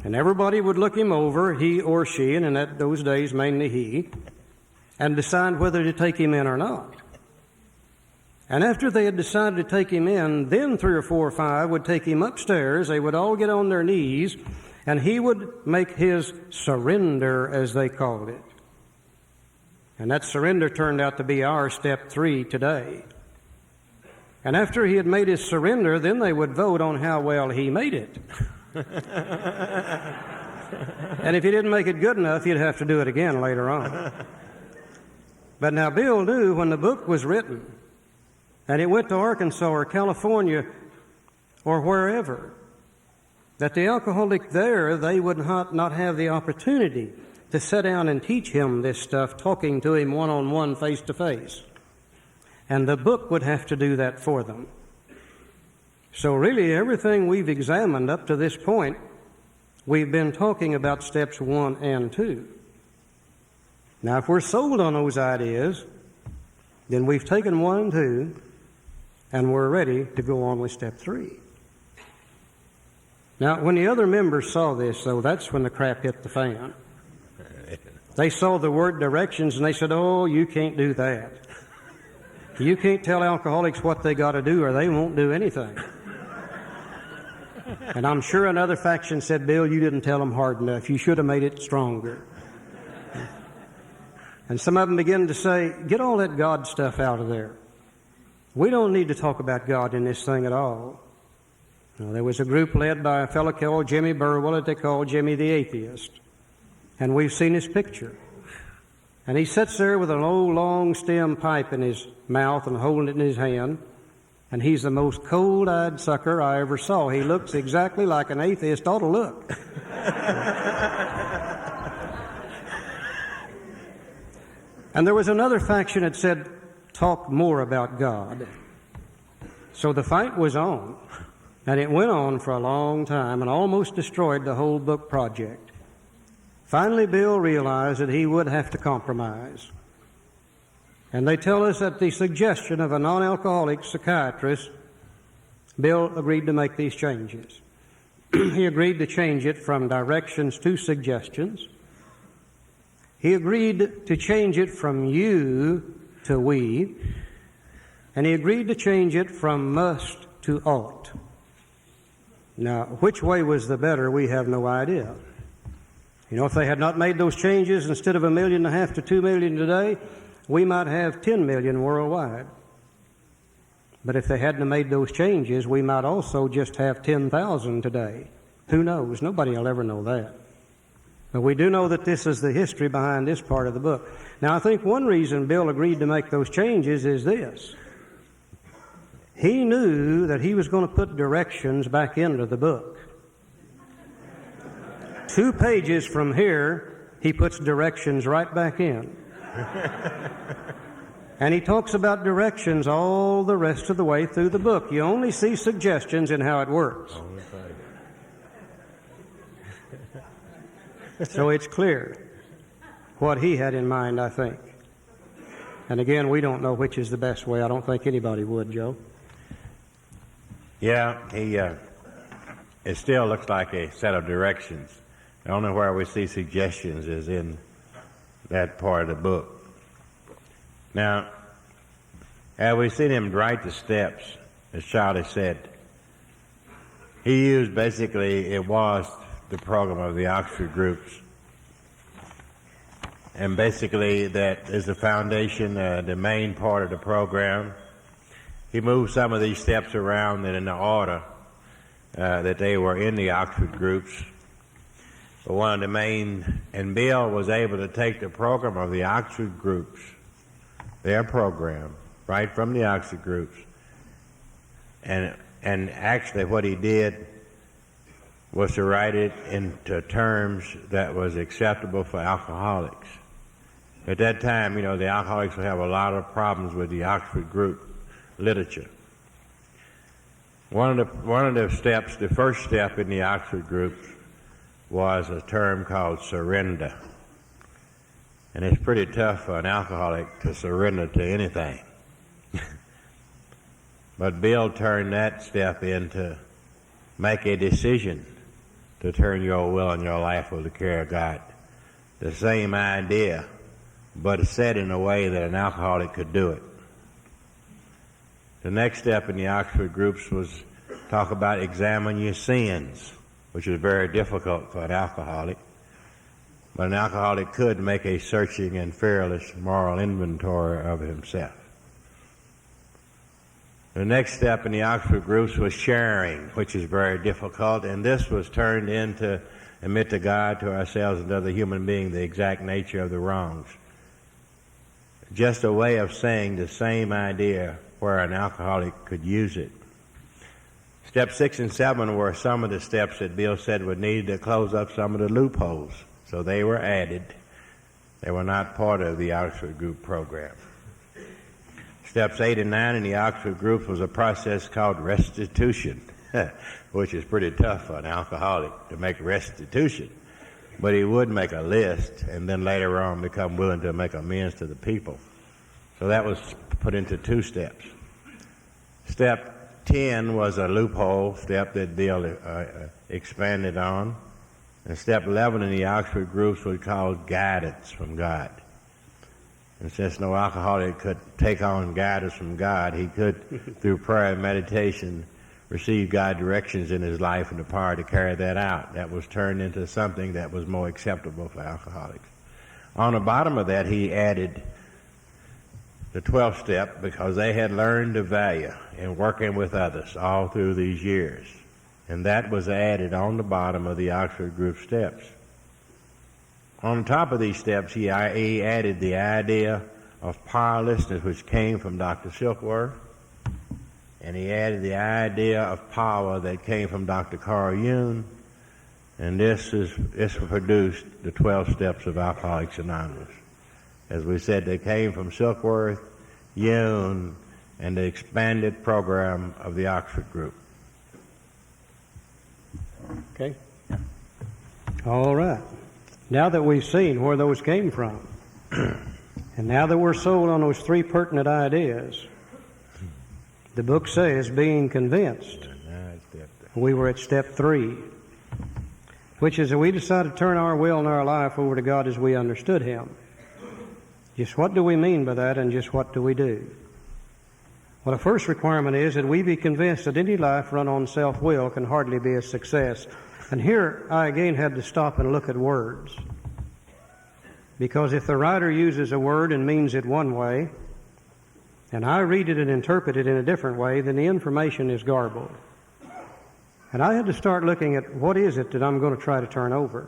And everybody would look him over, he or she, and in those days mainly he, and decide whether to take him in or not. And after they had decided to take him in, then 3 or 4 or 5 would take him upstairs. They would all get on their knees, and he would make his surrender, as they called it. And that surrender turned out to be our step 3 today. And after he had made his surrender, then they would vote on how well he made it. And if he didn't make it good enough, he'd have to do it again later on. But now Bill knew when the book was written, and it went to Arkansas or California or wherever, that the alcoholic there, they would not have the opportunity to sit down and teach him this stuff, talking to him one-on-one, face-to-face. And the book would have to do that for them. So really, everything we've examined up to this point, we've been talking about steps 1 and 2. Now, if we're sold on those ideas, then we've taken 1 and 2, and we're ready to go on with step 3. Now, when the other members saw this, though, that's when the crap hit the fan. They saw the word directions, and they said, "Oh, you can't do that. You can't tell alcoholics what they got to do, or they won't do anything." And I'm sure another faction said, "Bill, you didn't tell them hard enough. You should have made it stronger." And some of them began to say, "Get all that God stuff out of there. We don't need to talk about God in this thing at all." Now, there was a group led by a fellow called Jimmy Burwell that they called Jimmy the Atheist. And we've seen his picture. And he sits there with an old long stem pipe in his mouth and holding it in his hand. And he's the most cold-eyed sucker I ever saw. He looks exactly like an atheist ought to look. And there was another faction that said, "Talk more about God." So the fight was on. And it went on for a long time and almost destroyed the whole book project. Finally, Bill realized that he would have to compromise. And they tell us at the suggestion of a non-alcoholic psychiatrist, Bill agreed to make these changes. He agreed to change it from directions to suggestions. He agreed to change it from you to we. And he agreed to change it from must to ought. Now, which way was the better, we have no idea. You know, if they had not made those changes, instead of 1.5 million to 2 million today, we might have 10 million worldwide. But if they hadn't made those changes, we might also just have 10,000 today. Who knows? Nobody will ever know that. But we do know that this is the history behind this part of the book. Now, I think one reason Bill agreed to make those changes is this. He knew that he was going to put directions back into the book. 2 pages from here, he puts directions right back in. And he talks about directions all the rest of the way through the book. You only see suggestions in how it works. So it's clear what he had in mind, I think. And again, we don't know which is the best way. I don't think anybody would, Joe. Yeah, it still looks like a set of directions. The only where we see suggestions is in that part of the book. Now, as we've seen him write the steps, as Charlie said, he used basically, it was the program of the Oxford groups. And basically that is the foundation, the main part of the program. He moved some of these steps around and in the order that they were in the Oxford groups. But one of the main, and Bill was able to take the program of the Oxford groups, their program, right from the Oxford groups, and actually what he did was to write it into terms that was acceptable for alcoholics. At that time, the alcoholics would have a lot of problems with the Oxford group literature. One of the steps, the first step in the Oxford group, was a term called surrender. And it's pretty tough for an alcoholic to surrender to anything. But Bill turned that step into make a decision to turn your will and your life over to the care of God. The same idea, but said in a way that an alcoholic could do it. The next step in the Oxford groups was talk about examine your sins, which is very difficult for an alcoholic. But an alcoholic could make a searching and fearless moral inventory of himself. The next step in the Oxford groups was sharing, which is very difficult, and this was turned into admit to God, to ourselves, and to other human beings the exact nature of the wrongs. Just a way of saying the same idea where an alcoholic could use it. Step 6 and 7 were some of the steps that Bill said would need to close up some of the loopholes. So they were added. They were not part of the Oxford group program. Steps 8 and 9 in the Oxford group was a process called restitution, which is pretty tough for an alcoholic to make restitution. But he would make a list and then later on become willing to make amends to the people. So that was put into 2 steps. Step 10 was a loophole step that Bill expanded on. And step 11 in the Oxford groups was called guidance from God. And since no alcoholic could take on guidance from God, he could, through prayer and meditation, receive God directions in his life and the power to carry that out. That was turned into something that was more acceptable for alcoholics. On the bottom of that, he added the 12th step because they had learned the value in working with others all through these years. And that was added on the bottom of the Oxford group steps. On top of these steps, he added the idea of powerlessness, which came from Dr. Silkworth, and he added the idea of power that came from Dr. Carl Jung, and this produced the 12 steps of Alcoholics Anonymous. As we said, they came from Silkworth, Jung, and the expanded program of the Oxford group. Okay. All right. Now that we've seen where those came from, and now that we're sold on those 3 pertinent ideas, the book says, being convinced, we were at step 3, which is that we decided to turn our will and our life over to God as we understood Him. Just what do we mean by that, and just what do we do? Well, the first requirement is that we be convinced that any life run on self-will can hardly be a success. And here I again had to stop and look at words. Because if the writer uses a word and means it one way, and I read it and interpret it in a different way, then the information is garbled. And I had to start looking at what is it that I'm going to try to turn over?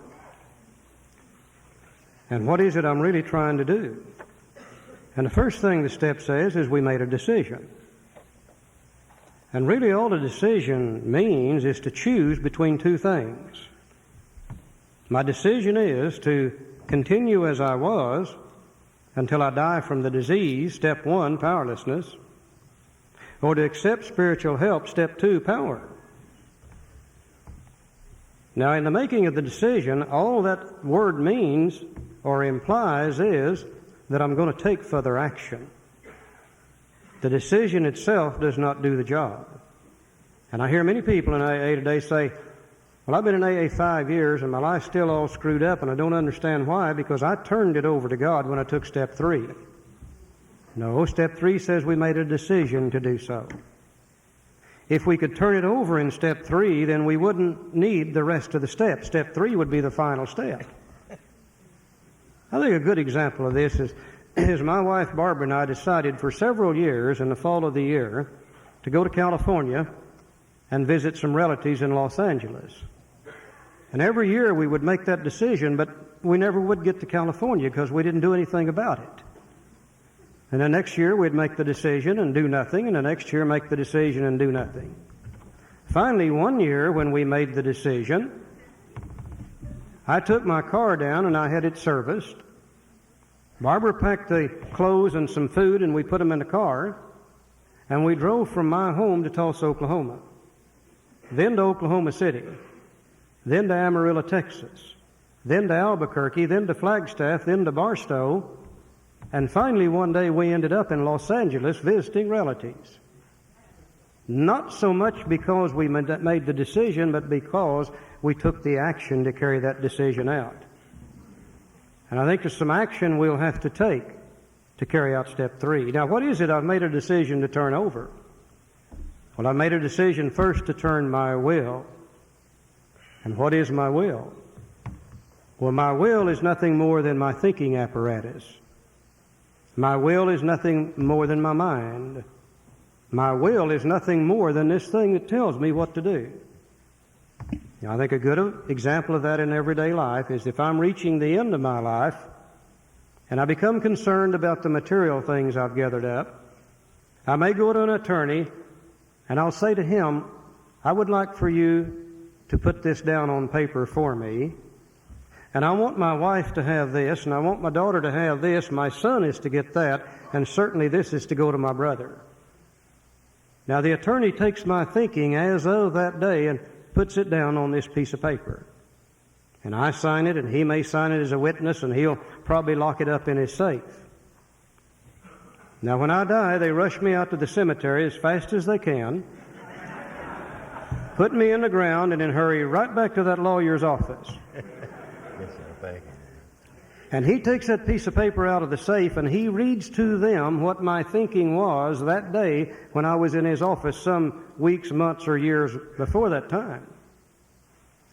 And what is it I'm really trying to do? And the first thing the step says is we made a decision. And really all the decision means is to choose between 2 things. My decision is to continue as I was until I die from the disease, step 1, powerlessness, or to accept spiritual help, step 2, power. Now, in the making of the decision, all that word means or implies is that I'm going to take further action. The decision itself does not do the job. And I hear many people in AA today say, well, I've been in AA 5 years and my life's still all screwed up and I don't understand why, because I turned it over to God when I took step 3. No, step 3 says we made a decision to do so. If we could turn it over in step 3, then we wouldn't need the rest of the steps. Step 3 would be the final step. I think a good example of this is my wife Barbara and I decided for several years in the fall of the year to go to California and visit some relatives in Los Angeles. And every year we would make that decision, but we never would get to California because we didn't do anything about it. And the next year we'd make the decision and do nothing, and the next year make the decision and do nothing. Finally, one year when we made the decision, I took my car down and I had it serviced. Barbara packed the clothes and some food, and we put them in the car, and we drove from my home to Tulsa, Oklahoma, then to Oklahoma City, then to Amarillo, Texas, then to Albuquerque, then to Flagstaff, then to Barstow, and finally one day we ended up in Los Angeles visiting relatives. Not so much because we made the decision, but because we took the action to carry that decision out. And I think there's some action we'll have to take to carry out step 3. Now, what is it I've made a decision to turn over? Well, I've made a decision first to turn my will. And what is my will? Well, my will is nothing more than my thinking apparatus. My will is nothing more than my mind. My will is nothing more than this thing that tells me what to do. Now, I think a good example of that in everyday life is if I'm reaching the end of my life and I become concerned about the material things I've gathered up, I may go to an attorney and I'll say to him, I would like for you to put this down on paper for me, and I want my wife to have this, and I want my daughter to have this, my son is to get that, and certainly this is to go to my brother. Now, the attorney takes my thinking as of that day and puts it down on this piece of paper. And I sign it, and he may sign it as a witness, and he'll probably lock it up in his safe. Now, when I die, they rush me out to the cemetery as fast as they can, put me in the ground, and then hurry right back to that lawyer's office. Yes, sir. Thank you. And he takes that piece of paper out of the safe and he reads to them what my thinking was that day when I was in his office some weeks, months, or years before that time.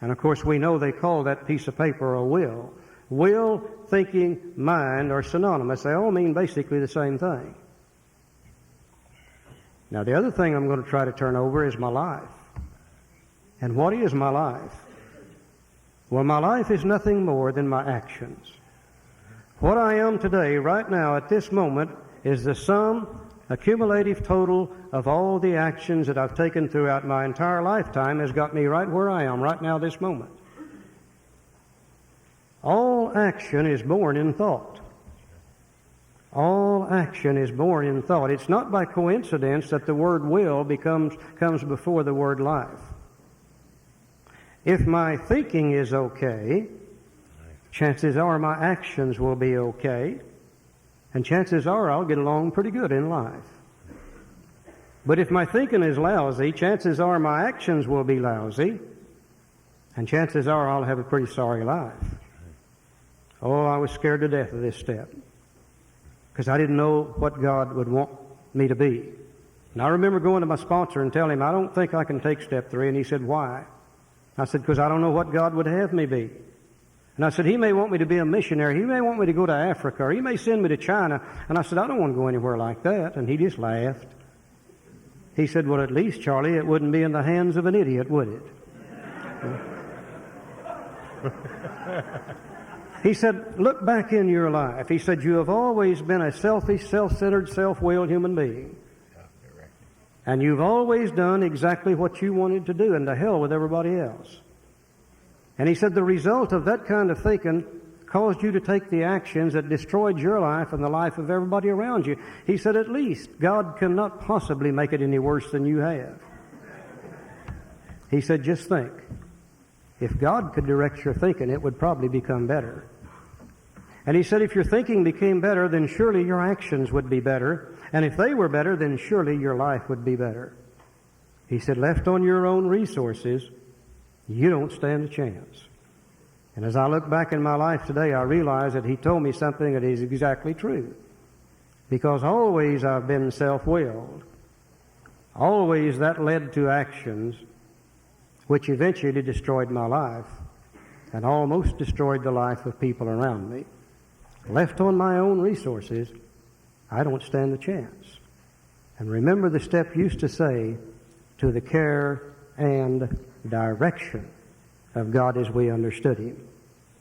And of course we know they call that piece of paper a will. Will, thinking, mind are synonymous. They all mean basically the same thing. Now the other thing I'm going to try to turn over is my life. And what is my life? Well, my life is nothing more than my actions. What I am today, right now, at this moment, is the sum, accumulative total of all the actions that I've taken throughout my entire lifetime has got me right where I am right now, this moment. All action is born in thought. All action is born in thought. It's not by coincidence that the word will comes before the word life. If my thinking is okay, chances are my actions will be okay, and chances are I'll get along pretty good in life. But if my thinking is lousy, chances are my actions will be lousy, and chances are I'll have a pretty sorry life. Oh, I was scared to death of this step, because I didn't know what God would want me to be. And I remember going to my sponsor and telling him, I don't think I can take step 3, and he said, why? I said, because I don't know what God would have me be. And I said, He may want me to be a missionary. He may want me to go to Africa, or He may send me to China. And I said, I don't want to go anywhere like that. And he just laughed. He said, well, at least, Charlie, it wouldn't be in the hands of an idiot, would it? He said, look back in your life. He said, you have always been a selfish, self-centered, self-willed human being. And you've always done exactly what you wanted to do, and to hell with everybody else. And he said the result of that kind of thinking caused you to take the actions that destroyed your life and the life of everybody around you. He said, at least God cannot possibly make it any worse than you have. He said, just think. If God could direct your thinking, it would probably become better. And he said, if your thinking became better, then surely your actions would be better. And if they were better, then surely your life would be better. He said, left on your own resources, you don't stand a chance. And as I look back in my life today, I realize that he told me something that is exactly true. Because always I've been self-willed. Always that led to actions which eventually destroyed my life and almost destroyed the life of people around me. Left on my own resources, I don't stand a chance. And remember the step used to say, to the care and direction of God as we understood Him.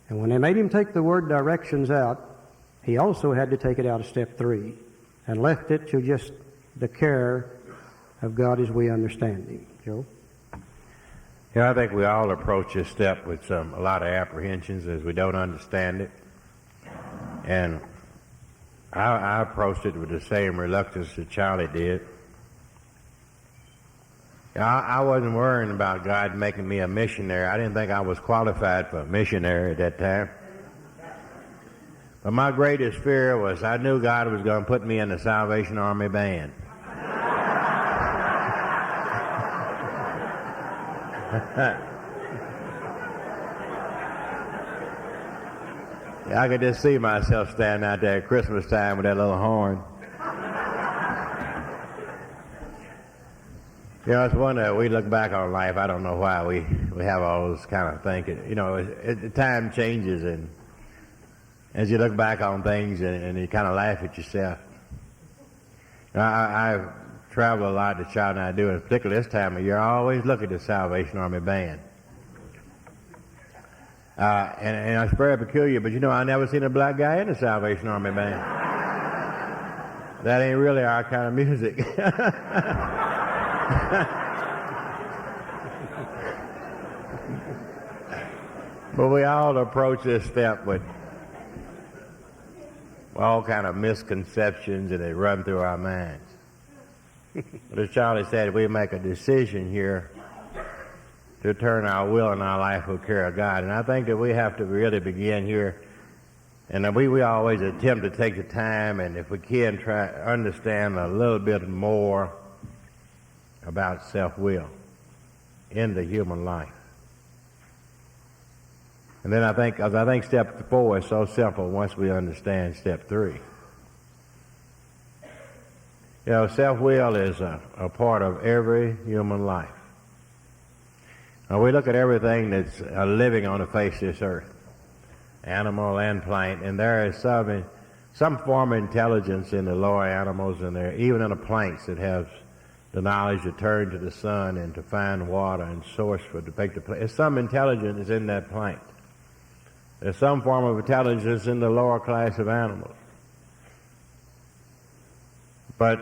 And when they made Him take the word directions out, He also had to take it out of step 3 and left it to just the care of God as we understand Him. Joe? Yeah, I think we all approach this step with a lot of apprehensions as we don't understand it. And I approached it with the same reluctance that Charlie did. I wasn't worrying about God making me a missionary. I didn't think I was qualified for a missionary at that time. But my greatest fear was I knew God was going to put me in the Salvation Army band. I could just see myself standing out there at Christmas time with that little horn. You know, it's one that we look back on life. I don't know why we have all those kind of thinking. You know, time changes, and as you look back on things and you kind of laugh at yourself. I've traveled a lot, the child and I do, and particularly this time of year, I always look at the Salvation Army band. And it's very peculiar, but you know, I never seen a black guy in the Salvation Army band. That ain't really our kind of music. But we all approach this step with all kind of misconceptions, and they run through our minds. But as Charlie said, we make a decision here to turn our will and our life to the care of God. And I think that we have to really begin here. And we always attempt to take the time, and if we can, try to understand a little bit more about self-will in the human life. And then I think step 4 is so simple once we understand step 3. You know, self-will is a part of every human life. Now, we look at everything that's living on the face of this earth, animal and plant, and there is some form of intelligence in the lower animals, and there even in the plants that have the knowledge to turn to the sun and to find water and source for to make the plant. There's some intelligence in that plant. There's some form of intelligence in the lower class of animals. But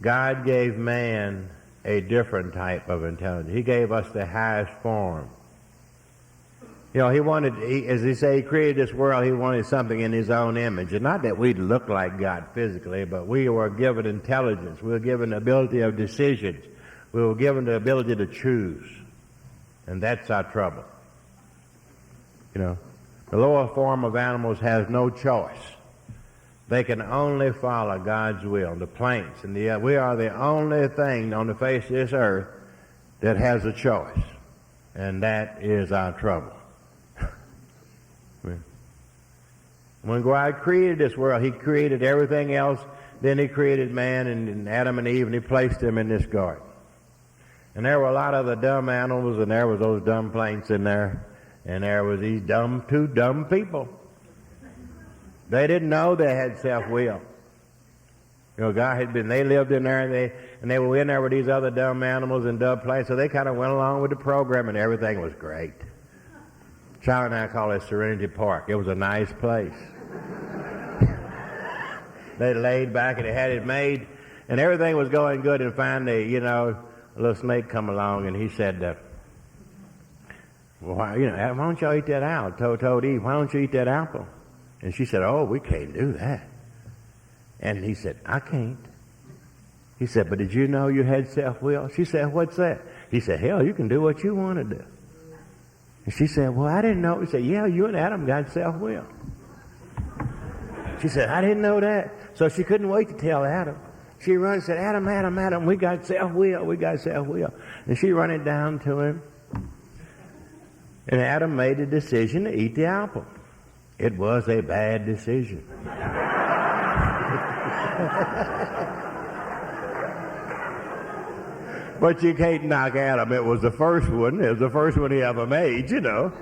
God gave man a different type of intelligence. He gave us the highest form. You know, as he said, he created this world, he wanted something in his own image. And not that we'd look like God physically, but we were given intelligence. We were given the ability of decisions. We were given the ability to choose. And that's our trouble. You know, the lower form of animals has no choice. They can only follow God's will. The plants and we are the only thing on the face of this earth that has a choice. And that is our trouble. When God created this world, he created everything else. Then he created man and Adam and Eve, and he placed them in this garden. And there were a lot of the dumb animals, and there was those dumb plants in there, and there was these two dumb people. They didn't know they had self-will. You know, they lived in there, and they were in there with these other dumb animals and dumb plants, so they kind of went along with the program, and everything was great. Charlie and I call it Serenity Park. It was a nice place. They laid back and they had it made, and everything was going good. And finally, you know, a little snake come along, and he said, "Well, why don't y'all eat that apple?" Told Eve, "Why don't you eat that apple?" And she said, "Oh, we can't do that." And he said, "I can't." He said, "But did you know you had self-will?" She said, "What's that?" He said, "Hell, you can do what you want to do." And she said, "Well, I didn't know." He said, "Yeah, you and Adam got self-will." She said, "I didn't know that." So she couldn't wait to tell Adam. She ran and said, Adam, we got self-will. And she ran it down to him. And Adam made the decision to eat the apple. It was a bad decision. But you can't knock Adam. It was the first one. It was the first one he ever made, you know.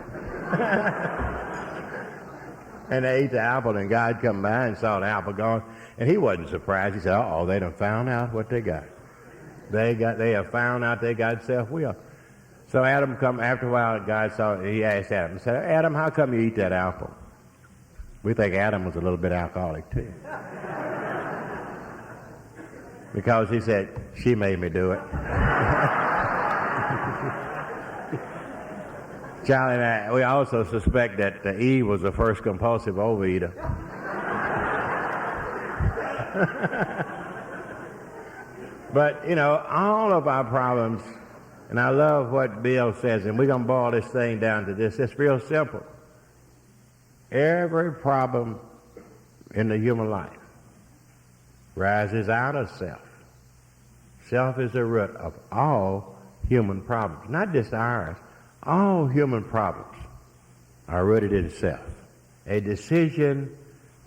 And they ate the apple, and God come by and saw the apple gone. And he wasn't surprised. He said, "Uh-oh, they done found out what they got. They have found out they got self-will." So Adam come, after a while, he asked Adam, he said, "Adam, how come you eat that apple?" We think Adam was a little bit alcoholic, too. Because he said, "She made me do it." Charlie and I, we also suspect that Eve was the first compulsive overeater. But, you know, all of our problems, and I love what Bill says, and we're going to boil this thing down to this. It's real simple. Every problem in the human life rises out of self. Self is the root of all human problems, not just ours. All human problems are rooted in self. A decision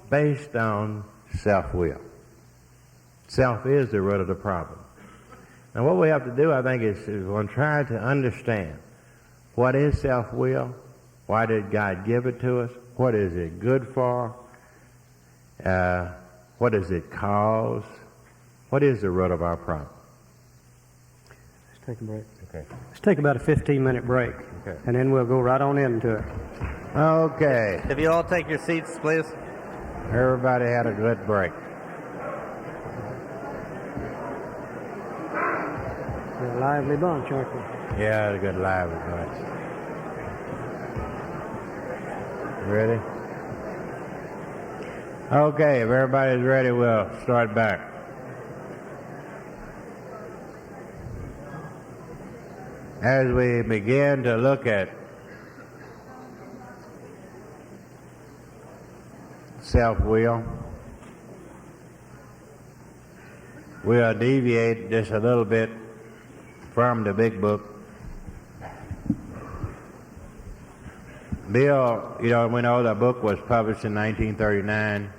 based on self-will. Self is the root of the problem. Now what we have to do, I think, is we're trying to understand what is self-will, why did God give it to us, what is it good for, what does it cause, what is the root of our problem. Let's take a break. Okay. Let's take about a 15-minute break, Okay. and then we'll go right on into it. Okay. If you all take your seats, please. Everybody had a good break. You're a lively bunch, aren't you? Yeah, had a good lively bunch. Ready? Okay, if everybody's ready, we'll start back. As we begin to look at self-will, we'll deviate just a little bit from the big book. Bill, you know, we know the book was published in 1939.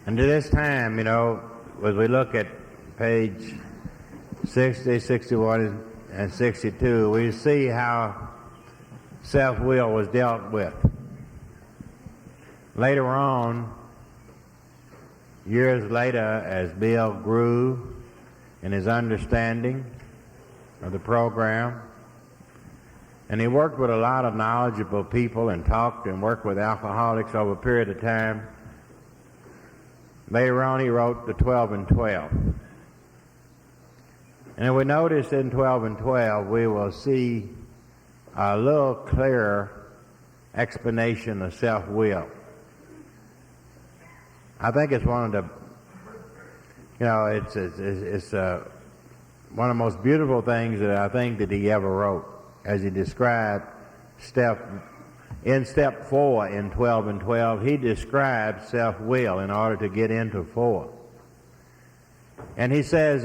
And to this time, you know, as we look at page 60, 61, and 62, we see how self-will was dealt with. Later on, years later, as Bill grew in his understanding of the program, and he worked with a lot of knowledgeable people and talked and worked with alcoholics over a period of time. Later on, he wrote the 12 and 12. And if we notice in 12 and 12, we will see a little clearer explanation of self-will. I think it's one of the, you know, it's one of the most beautiful things that I think that he ever wrote, as he described step 4 in 12 and 12, he described self-will in order to get into 4. And he says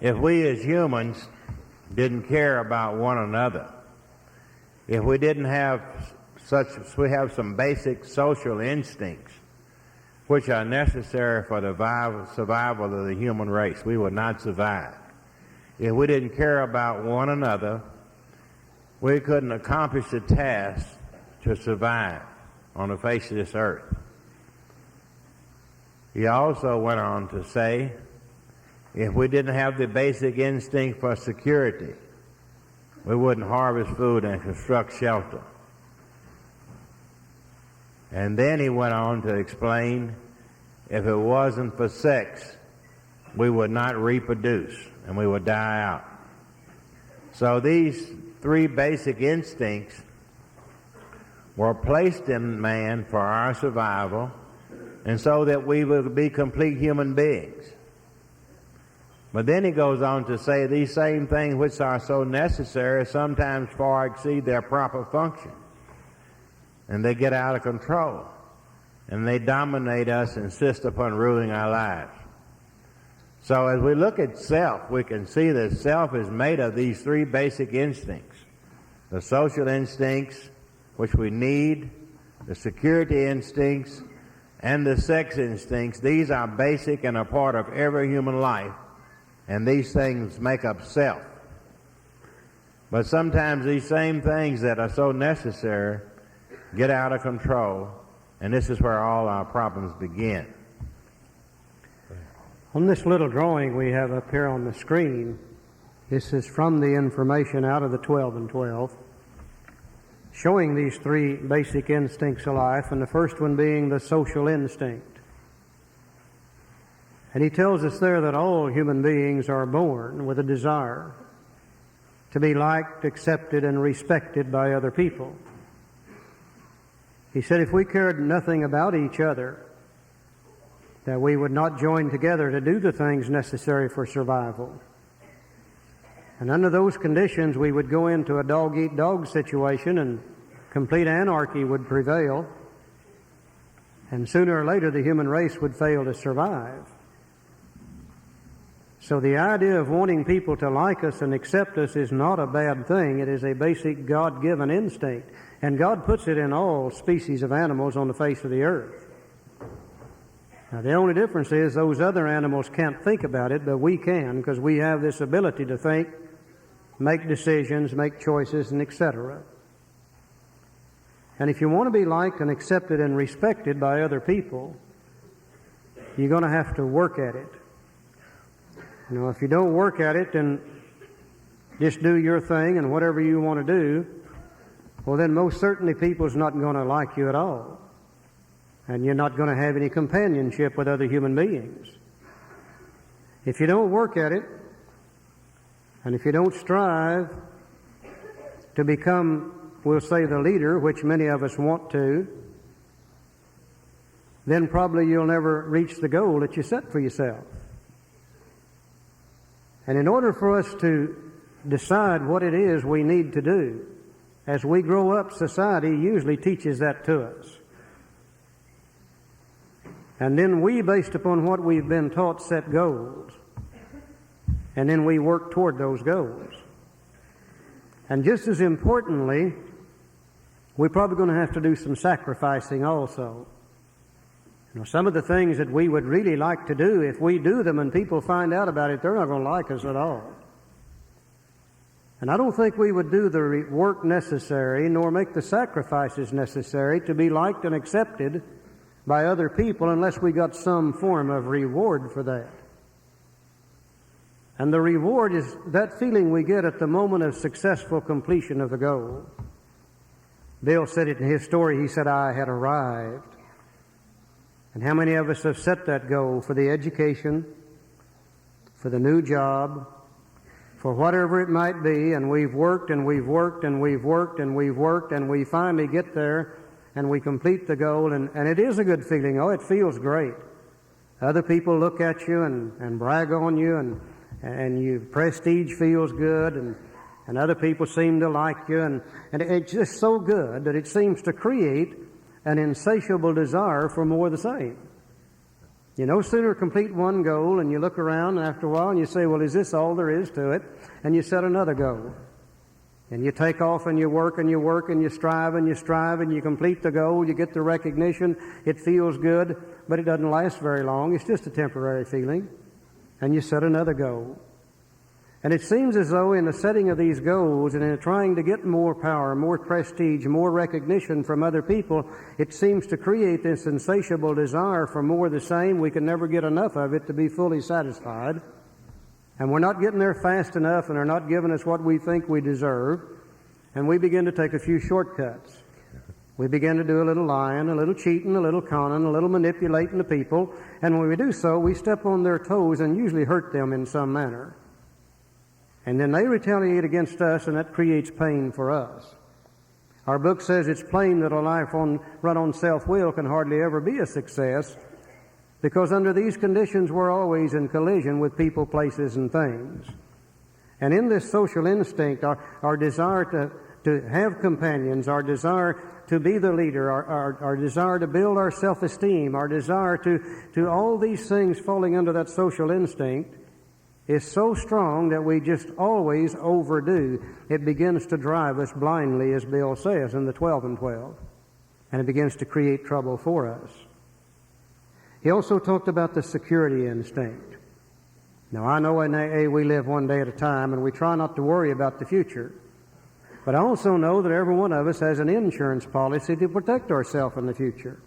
if we as humans didn't care about one another, if we didn't have we have some basic social instincts which are necessary for the survival of the human race, we would not survive. If we didn't care about one another, we couldn't accomplish the task to survive on the face of this earth. He also went on to say, if we didn't have the basic instinct for security, we wouldn't harvest food and construct shelter. And then he went on to explain, if it wasn't for sex, we would not reproduce and we would die out. So these 3 basic instincts were placed in man for our survival and so that we would be complete human beings. But then he goes on to say these same things which are so necessary sometimes far exceed their proper function. And they get out of control. And they dominate us, insist upon ruling our lives. So as we look at self, we can see that self is made of these 3 basic instincts. The social instincts, which we need, the security instincts, and the sex instincts. These are basic and a part of every human life, and these things make up self. But sometimes these same things that are so necessary get out of control, and this is where all our problems begin. On this little drawing we have up here on the screen, this is from the information out of the 12 and 12, showing these 3 basic instincts of life, and the first one being the social instinct. And he tells us there that all human beings are born with a desire to be liked, accepted, and respected by other people. He said if we cared nothing about each other, that we would not join together to do the things necessary for survival. And under those conditions, we would go into a dog-eat-dog situation and complete anarchy would prevail. And sooner or later, the human race would fail to survive. So the idea of wanting people to like us and accept us is not a bad thing. It is a basic God-given instinct. And God puts it in all species of animals on the face of the earth. Now, the only difference is those other animals can't think about it, but we can, because we have this ability to think, make decisions, make choices, and etc. And if you want to be liked and accepted and respected by other people, you're going to have to work at it. You know, if you don't work at it, then just do your thing and whatever you want to do, well, then most certainly people's not going to like you at all. And you're not going to have any companionship with other human beings. If you don't work at it, and if you don't strive to become, we'll say, the leader, which many of us want to, then probably you'll never reach the goal that you set for yourself. And in order for us to decide what it is we need to do, as we grow up, society usually teaches that to us. And then we, based upon what we've been taught, set goals. And then we work toward those goals. And just as importantly, we're probably going to have to do some sacrificing also. You know, some of the things that we would really like to do, if we do them and people find out about it, they're not going to like us at all. And I don't think we would do the work necessary nor make the sacrifices necessary to be liked and accepted by other people unless we got some form of reward for that. And the reward is that feeling we get at the moment of successful completion of the goal. Bill said it in his story. He said, I had arrived. And how many of us have set that goal for the education, for the new job, for whatever it might be, and we've worked and we've worked and we've worked and we've worked, and we finally get there and we complete the goal, and it is a good feeling. Oh, it feels great. Other people look at you and brag on you, and your prestige feels good, and other people seem to like you, and it's just so good that it seems to create an insatiable desire for more of the same. You no sooner complete one goal and you look around after a while and you say, well, is this all there is to it? And you set another goal. And you take off and you work and you work and you strive and you strive and you complete the goal, you get the recognition, it feels good, but it doesn't last very long. It's just a temporary feeling. And you set another goal. And it seems as though in the setting of these goals and in trying to get more power, more prestige, more recognition from other people, it seems to create this insatiable desire for more of the same. We can never get enough of it to be fully satisfied. And we're not getting there fast enough, and they're not giving us what we think we deserve. And we begin to take a few shortcuts. We begin to do a little lying, a little cheating, a little conning, a little manipulating the people. And when we do so, we step on their toes and usually hurt them in some manner. And then they retaliate against us, and that creates pain for us. Our book says it's plain that a life run on self-will can hardly ever be a success, because under these conditions we're always in collision with people, places, and things. And in this social instinct, our desire to have companions, our desire to be the leader, our desire to build our self-esteem, our desire to all these things falling under that social instinct is so strong that we just always overdo. It begins to drive us blindly, as Bill says in the 12 and 12. And it begins to create trouble for us. He also talked about the security instinct. Now, I know in AA we live one day at a time, and we try not to worry about the future. But I also know that every one of us has an insurance policy to protect ourselves in the future.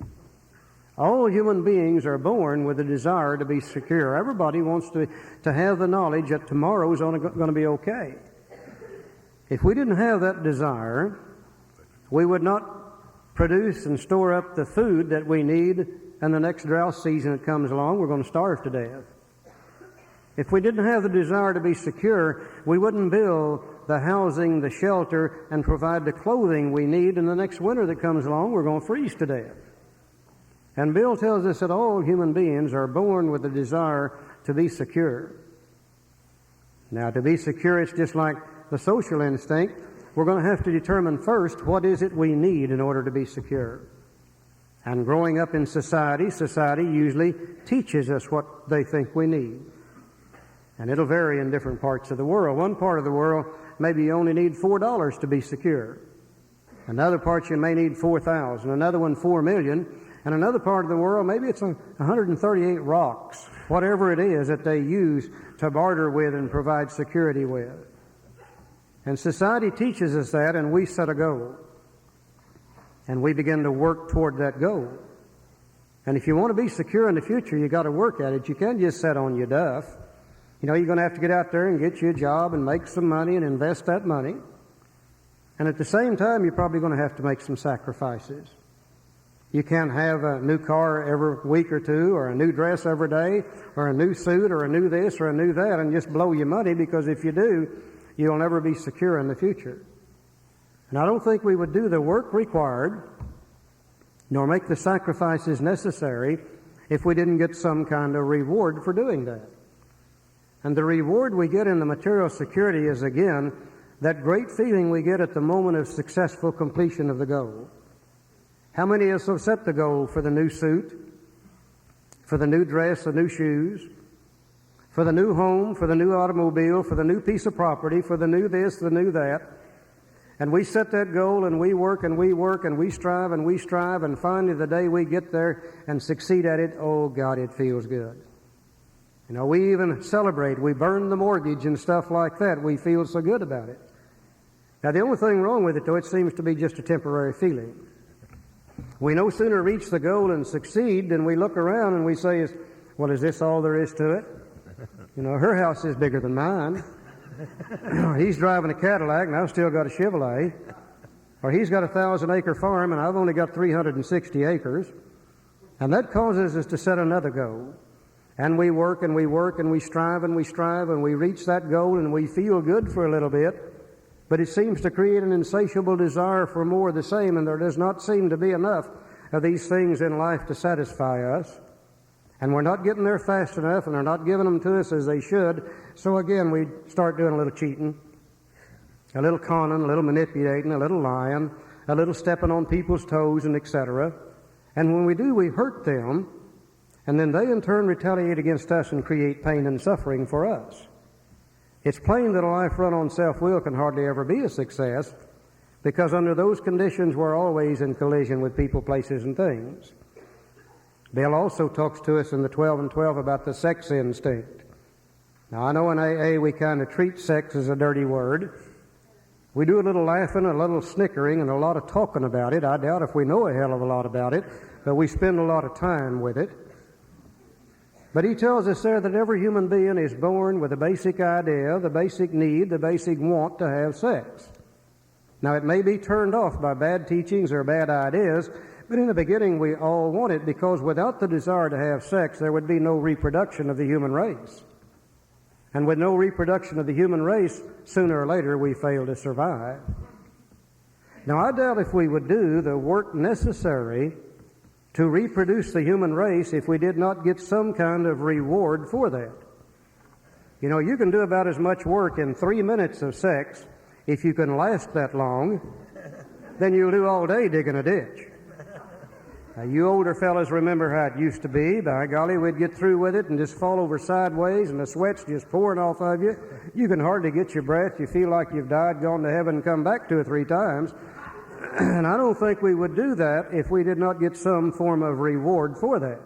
All human beings are born with a desire to be secure. Everybody wants to have the knowledge that tomorrow is going to be okay. If we didn't have that desire, we would not produce and store up the food that we need, and the next drought season that comes along, we're going to starve to death. If we didn't have the desire to be secure, we wouldn't build the housing, the shelter, and provide the clothing we need, and the next winter that comes along, we're going to freeze to death. And Bill tells us that all human beings are born with a desire to be secure. Now, to be secure, it's just like the social instinct. We're going to have to determine first what is it we need in order to be secure. And growing up in society usually teaches us what they think we need. And it'll vary in different parts of the world. One part of the world, maybe you only need $4 to be secure. Another part you may need 4,000. Another one, 4 million. And another part of the world, maybe it's 138 rocks, whatever it is that they use to barter with and provide security with. And society teaches us that, and we set a goal. And we begin to work toward that goal. And if you want to be secure in the future, you got to work at it. You can't just sit on your duff. You know, you're going to have to get out there and get you a job and make some money and invest that money. And at the same time, you're probably going to have to make some sacrifices. You can't have a new car every week or two, or a new dress every day, or a new suit, or a new this, or a new that, and just blow your money, because if you do, you'll never be secure in the future. And I don't think we would do the work required, nor make the sacrifices necessary, if we didn't get some kind of reward for doing that. And the reward we get in the material security is, again, that great feeling we get at the moment of successful completion of the goal. How many of us have set the goal for the new suit, for the new dress, the new shoes, for the new home, for the new automobile, for the new piece of property, for the new this, the new that? And we set that goal, and we work, and we work, and we strive, and finally the day we get there and succeed at it, oh God, it feels good. You know, we even celebrate. We burn the mortgage and stuff like that. We feel so good about it. Now, the only thing wrong with it, though, it seems to be just a temporary feeling. We no sooner reach the goal and succeed than we look around and we say, well, is this all there is to it? You know, her house is bigger than mine. He's driving a Cadillac and I've still got a Chevrolet. Or he's got a 1,000-acre farm and I've only got 360 acres. And that causes us to set another goal. And we work and we work and we strive and we strive and we reach that goal and we feel good for a little bit. But it seems to create an insatiable desire for more of the same, and there does not seem to be enough of these things in life to satisfy us. And we're not getting there fast enough, and they're not giving them to us as they should. So again, we start doing a little cheating, a little conning, a little manipulating, a little lying, a little stepping on people's toes, and etc. And when we do, we hurt them, and then they in turn retaliate against us and create pain and suffering for us. It's plain that a life run on self-will can hardly ever be a success, because under those conditions we're always in collision with people, places, and things. Bill also talks to us in the 12 and 12 about the sex instinct. Now, I know in AA we kind of treat sex as a dirty word. We do a little laughing, a little snickering, and a lot of talking about it. I doubt if we know a hell of a lot about it, but we spend a lot of time with it. But he tells us there that every human being is born with a basic idea, the basic need, the basic want to have sex. Now, it may be turned off by bad teachings or bad ideas, but in the beginning we all want it, because without the desire to have sex, there would be no reproduction of the human race. And with no reproduction of the human race, sooner or later we fail to survive. Now, I doubt if we would do the work necessary to reproduce the human race if we did not get some kind of reward for that. You know, you can do about as much work in 3 minutes of sex, if you can last that long, than you'll do all day digging a ditch. Now, you older fellas remember how it used to be. By golly, we'd get through with it and just fall over sideways and the sweat's just pouring off of you. You can hardly get your breath. You feel like you've died, gone to heaven, and come back 2 or 3 times. And I don't think we would do that if we did not get some form of reward for that.